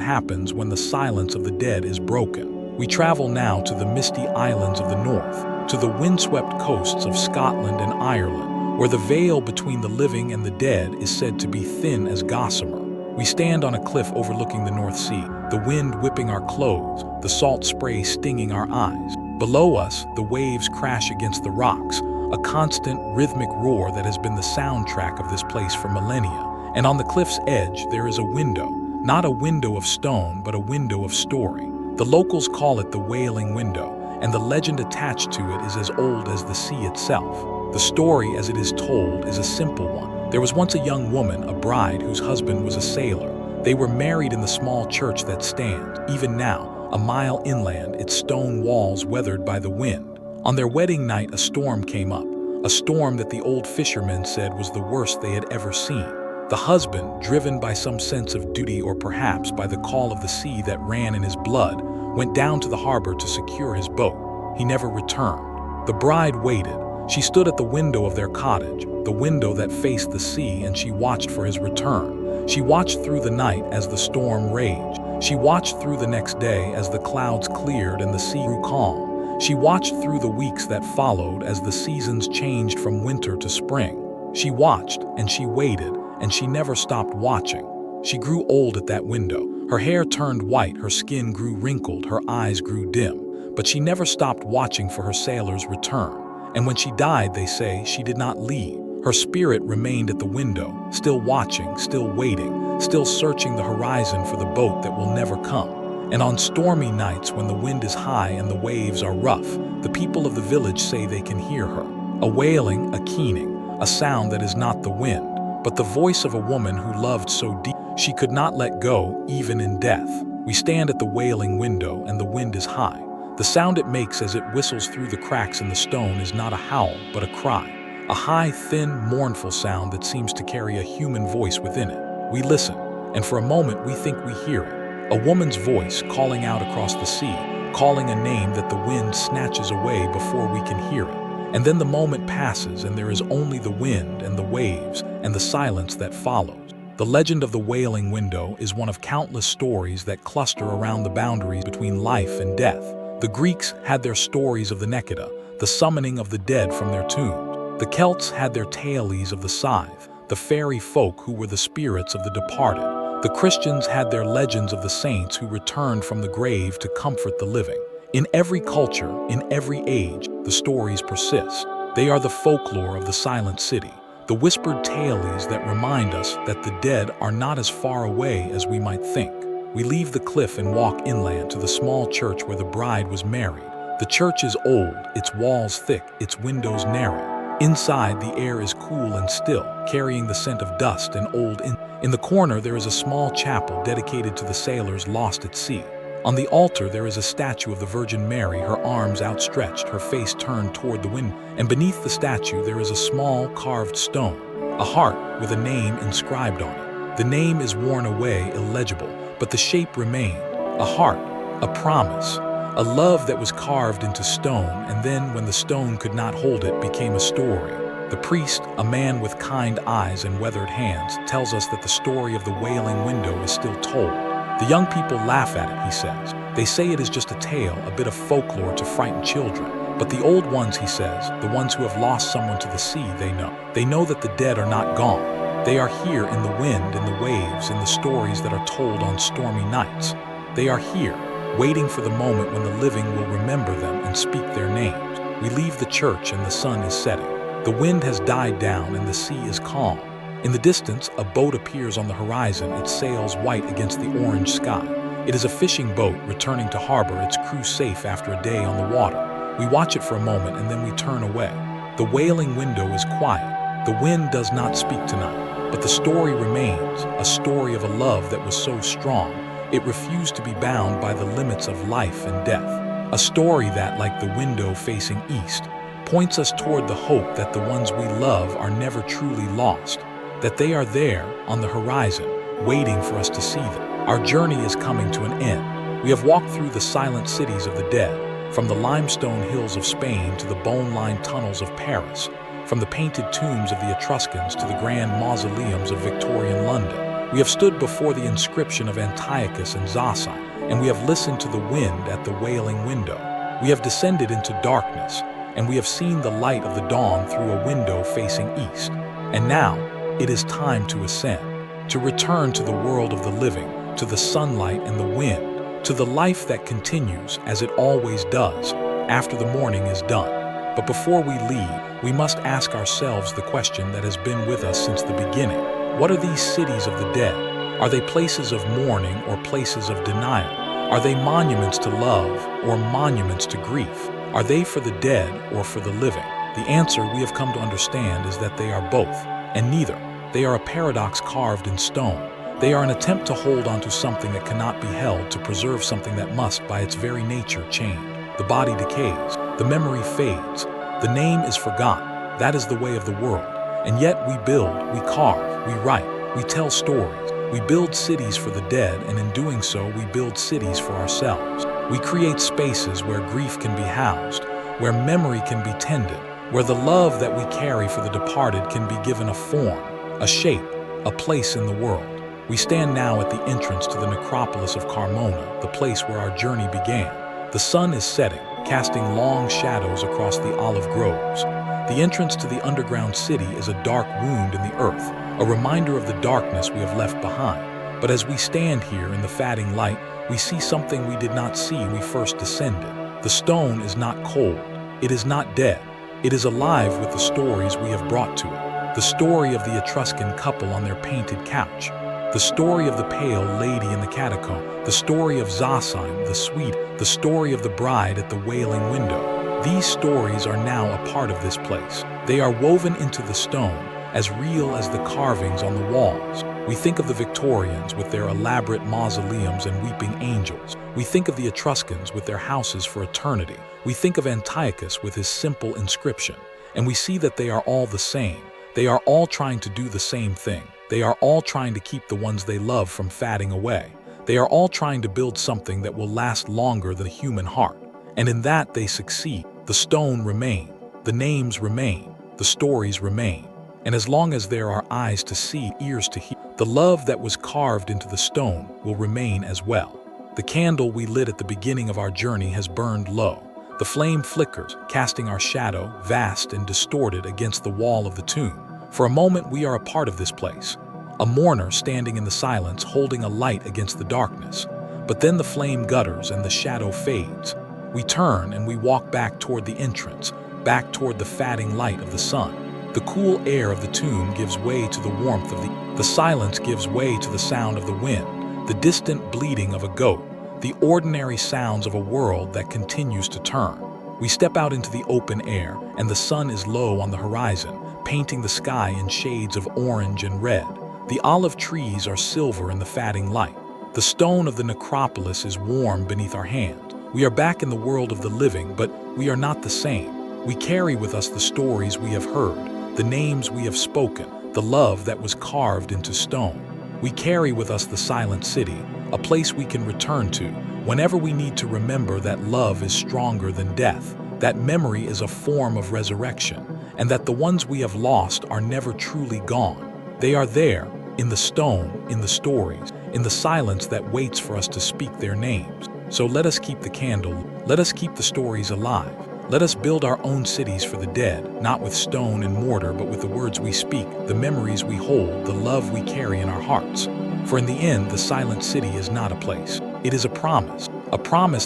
Speaker 1: happens when the silence of the dead is broken. We travel now to the misty islands of the north, to the windswept coasts of Scotland and Ireland, where the veil between the living and the dead is said to be thin as gossamer. We stand on a cliff overlooking the North Sea, the wind whipping our clothes, the salt spray stinging our eyes. Below us, the waves crash against the rocks, a constant, rhythmic roar that has been the soundtrack of this place for millennia. And on the cliff's edge, there is a window, not a window of stone, but a window of story. The locals call it the Wailing Window, and the legend attached to it is as old as the sea itself. The story, as it is told, is a simple one. There was once a young woman, a bride, whose husband was a sailor. They were married in the small church that stands, even now, a mile inland, its stone walls weathered by the wind. On their wedding night, a storm came up, a storm that the old fishermen said was the worst they had ever seen. The husband, driven by some sense of duty or perhaps by the call of the sea that ran in his blood, went down to the harbor to secure his boat. He never returned. The bride waited. She stood at the window of their cottage, the window that faced the sea, and she watched for his return. She watched through the night as the storm raged. She watched through the next day as the clouds cleared and the sea grew calm. She watched through the weeks that followed as the seasons changed from winter to spring. She watched and she waited, and she never stopped watching. She grew old at that window. Her hair turned white, her skin grew wrinkled, her eyes grew dim. But she never stopped watching for her sailor's return. And when she died, they say, she did not leave. Her spirit remained at the window, still watching, still waiting, still searching the horizon for the boat that will never come. And on stormy nights when the wind is high and the waves are rough, the people of the village say they can hear her. A wailing, a keening, a sound that is not the wind, but the voice of a woman who loved so deep she could not let go, even in death. We stand at the wailing window and the wind is high. The sound it makes as it whistles through the cracks in the stone is not a howl, but a cry. A high, thin, mournful sound that seems to carry a human voice within it. We listen, and for a moment we think we hear it. A woman's voice calling out across the sea, calling a name that the wind snatches away before we can hear it. And then the moment passes and there is only the wind and the waves and the silence that follows. The legend of the Wailing Window is one of countless stories that cluster around the boundaries between life and death. The Greeks had their stories of the Nekeda, the summoning of the dead from their tombs. The Celts had their tales of the scythe, the fairy folk who were the spirits of the departed. The Christians had their legends of the saints who returned from the grave to comfort the living. In every culture, in every age, the stories persist. They are the folklore of the silent city, the whispered tales that remind us that the dead are not as far away as we might think. We leave the cliff and walk inland to the small church where the bride was married. The church is old, its walls thick, its windows narrow. Inside, the air is cool and still, carrying the scent of dust and old In the corner, there is a small chapel dedicated to the sailors lost at sea. On the altar, there is a statue of the Virgin Mary, her arms outstretched, her face turned toward the wind. And beneath the statue, there is a small carved stone, a heart with a name inscribed on it. The name is worn away, illegible, but the shape remained. A heart, a promise, a love that was carved into stone, and then, when the stone could not hold it, became a story. The priest, a man with kind eyes and weathered hands, tells us that the story of the Wailing Window is still told. The young people laugh at it, he says. They say it is just a tale, a bit of folklore to frighten children. But the old ones, he says, the ones who have lost someone to the sea, they know. They know that the dead are not gone. They are here in the wind, in the waves, in the stories that are told on stormy nights. They are here, waiting for the moment when the living will remember them and speak their names. We leave the church and the sun is setting. The wind has died down and the sea is calm. In the distance, a boat appears on the horizon, its sails white against the orange sky. It is a fishing boat returning to harbor, its crew safe after a day on the water. We watch it for a moment and then we turn away. The Wailing Window is quiet. The wind does not speak tonight, but the story remains, a story of a love that was so strong, it refused to be bound by the limits of life and death. A story that, like the window facing east, points us toward the hope that the ones we love are never truly lost, that they are there on the horizon, waiting for us to see them. Our journey is coming to an end. We have walked through the silent cities of the dead, from the limestone hills of Spain to the bone-lined tunnels of Paris, from the painted tombs of the Etruscans to the grand mausoleums of Victorian London. We have stood before the inscription of Antiochus and Zosime, and we have listened to the wind at the Wailing Window. We have descended into darkness, and we have seen the light of the dawn through a window facing east. And now, it is time to ascend, to return to the world of the living, to the sunlight and the wind, to the life that continues as it always does after the morning is done. But before we leave, we must ask ourselves the question that has been with us since the beginning. What are these cities of the dead? Are they places of mourning or places of denial? Are they monuments to love or monuments to grief? Are they for the dead or for the living? The answer we have come to understand is that they are both, and neither. They are a paradox carved in stone. They are an attempt to hold onto something that cannot be held, to preserve something that must, by its very nature, change. The body decays. The memory fades. The name is forgotten. That is the way of the world. And yet we build, we carve, we write, we tell stories. We build cities for the dead, and in doing so, we build cities for ourselves. We create spaces where grief can be housed, where memory can be tended, where the love that we carry for the departed can be given a form, a shape, a place in the world. We stand now at the entrance to the necropolis of Carmona, the place where our journey began. The sun is setting, casting long shadows across the olive groves. The entrance to the underground city is a dark wound in the earth, a reminder of the darkness we have left behind. But as we stand here in the fading light, we see something we did not see when we first descended. The stone is not cold. It is not dead. It is alive with the stories we have brought to it. The story of the Etruscan couple on their painted couch. The story of the pale lady in the catacomb. The story of Zosime, the sweet. The story of the bride at the Wailing Window. These stories are now a part of this place. They are woven into the stone, as real as the carvings on the walls. We think of the Victorians with their elaborate mausoleums and weeping angels. We think of the Etruscans with their houses for eternity. We think of Antiochus with his simple inscription. And we see that they are all the same. They are all trying to do the same thing. They are all trying to keep the ones they love from fading away. They are all trying to build something that will last longer than the human heart. And in that they succeed. The stone remains. The names remain. The stories remain. And as long as there are eyes to see, ears to hear, the love that was carved into the stone will remain as well. The candle we lit at the beginning of our journey has burned low. The flame flickers, casting our shadow, vast and distorted, against the wall of the tomb. For a moment we are a part of this place, a mourner standing in the silence, holding a light against the darkness. But then the flame gutters and the shadow fades. We turn and we walk back toward the entrance, back toward the fading light of the sun. The cool air of the tomb gives way to the warmth of the silence gives way to the sound of the wind, the distant bleating of a goat, the ordinary sounds of a world that continues to turn. We step out into the open air, and the sun is low on the horizon, painting the sky in shades of orange and red. The olive trees are silver in the fading light. The stone of the necropolis is warm beneath our hand. We are back in the world of the living, but we are not the same. We carry with us the stories we have heard, the names we have spoken, the love that was carved into stone. We carry with us the silent city, a place we can return to whenever we need to remember that love is stronger than death, that memory is a form of resurrection, and that the ones we have lost are never truly gone. They are there, in the stone, in the stories, in the silence that waits for us to speak their names. So let us keep the candle, let us keep the stories alive. Let us build our own cities for the dead, not with stone and mortar, but with the words we speak, the memories we hold, the love we carry in our hearts. For in the end, the silent city is not a place. It is a promise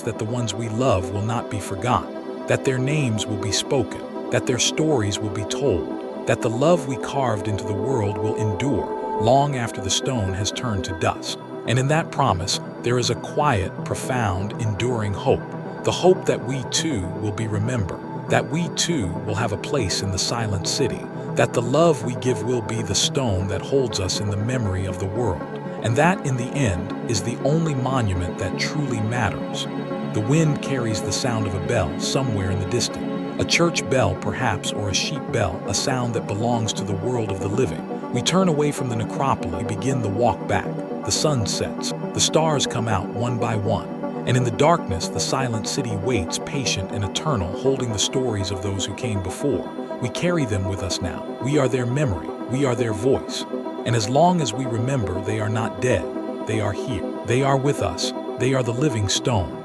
Speaker 1: that the ones we love will not be forgotten, that their names will be spoken, that their stories will be told, that the love we carved into the world will endure long after the stone has turned to dust. And in that promise, there is a quiet, profound, enduring hope. The hope that we too will be remembered, that we too will have a place in the silent city, that the love we give will be the stone that holds us in the memory of the world, and that in the end is the only monument that truly matters. The wind carries the sound of a bell somewhere in the distance, a church bell perhaps, or a sheep bell, a sound that belongs to the world of the living. We turn away from the necropolis, we begin the walk back. The sun sets, the stars come out one by one, and in the darkness the silent city waits, patient and eternal, holding the stories of those who came before. We carry them with us now. We are their memory, we are their voice. And as long as we remember, they are not dead, they are here. They are with us, they are the living stone.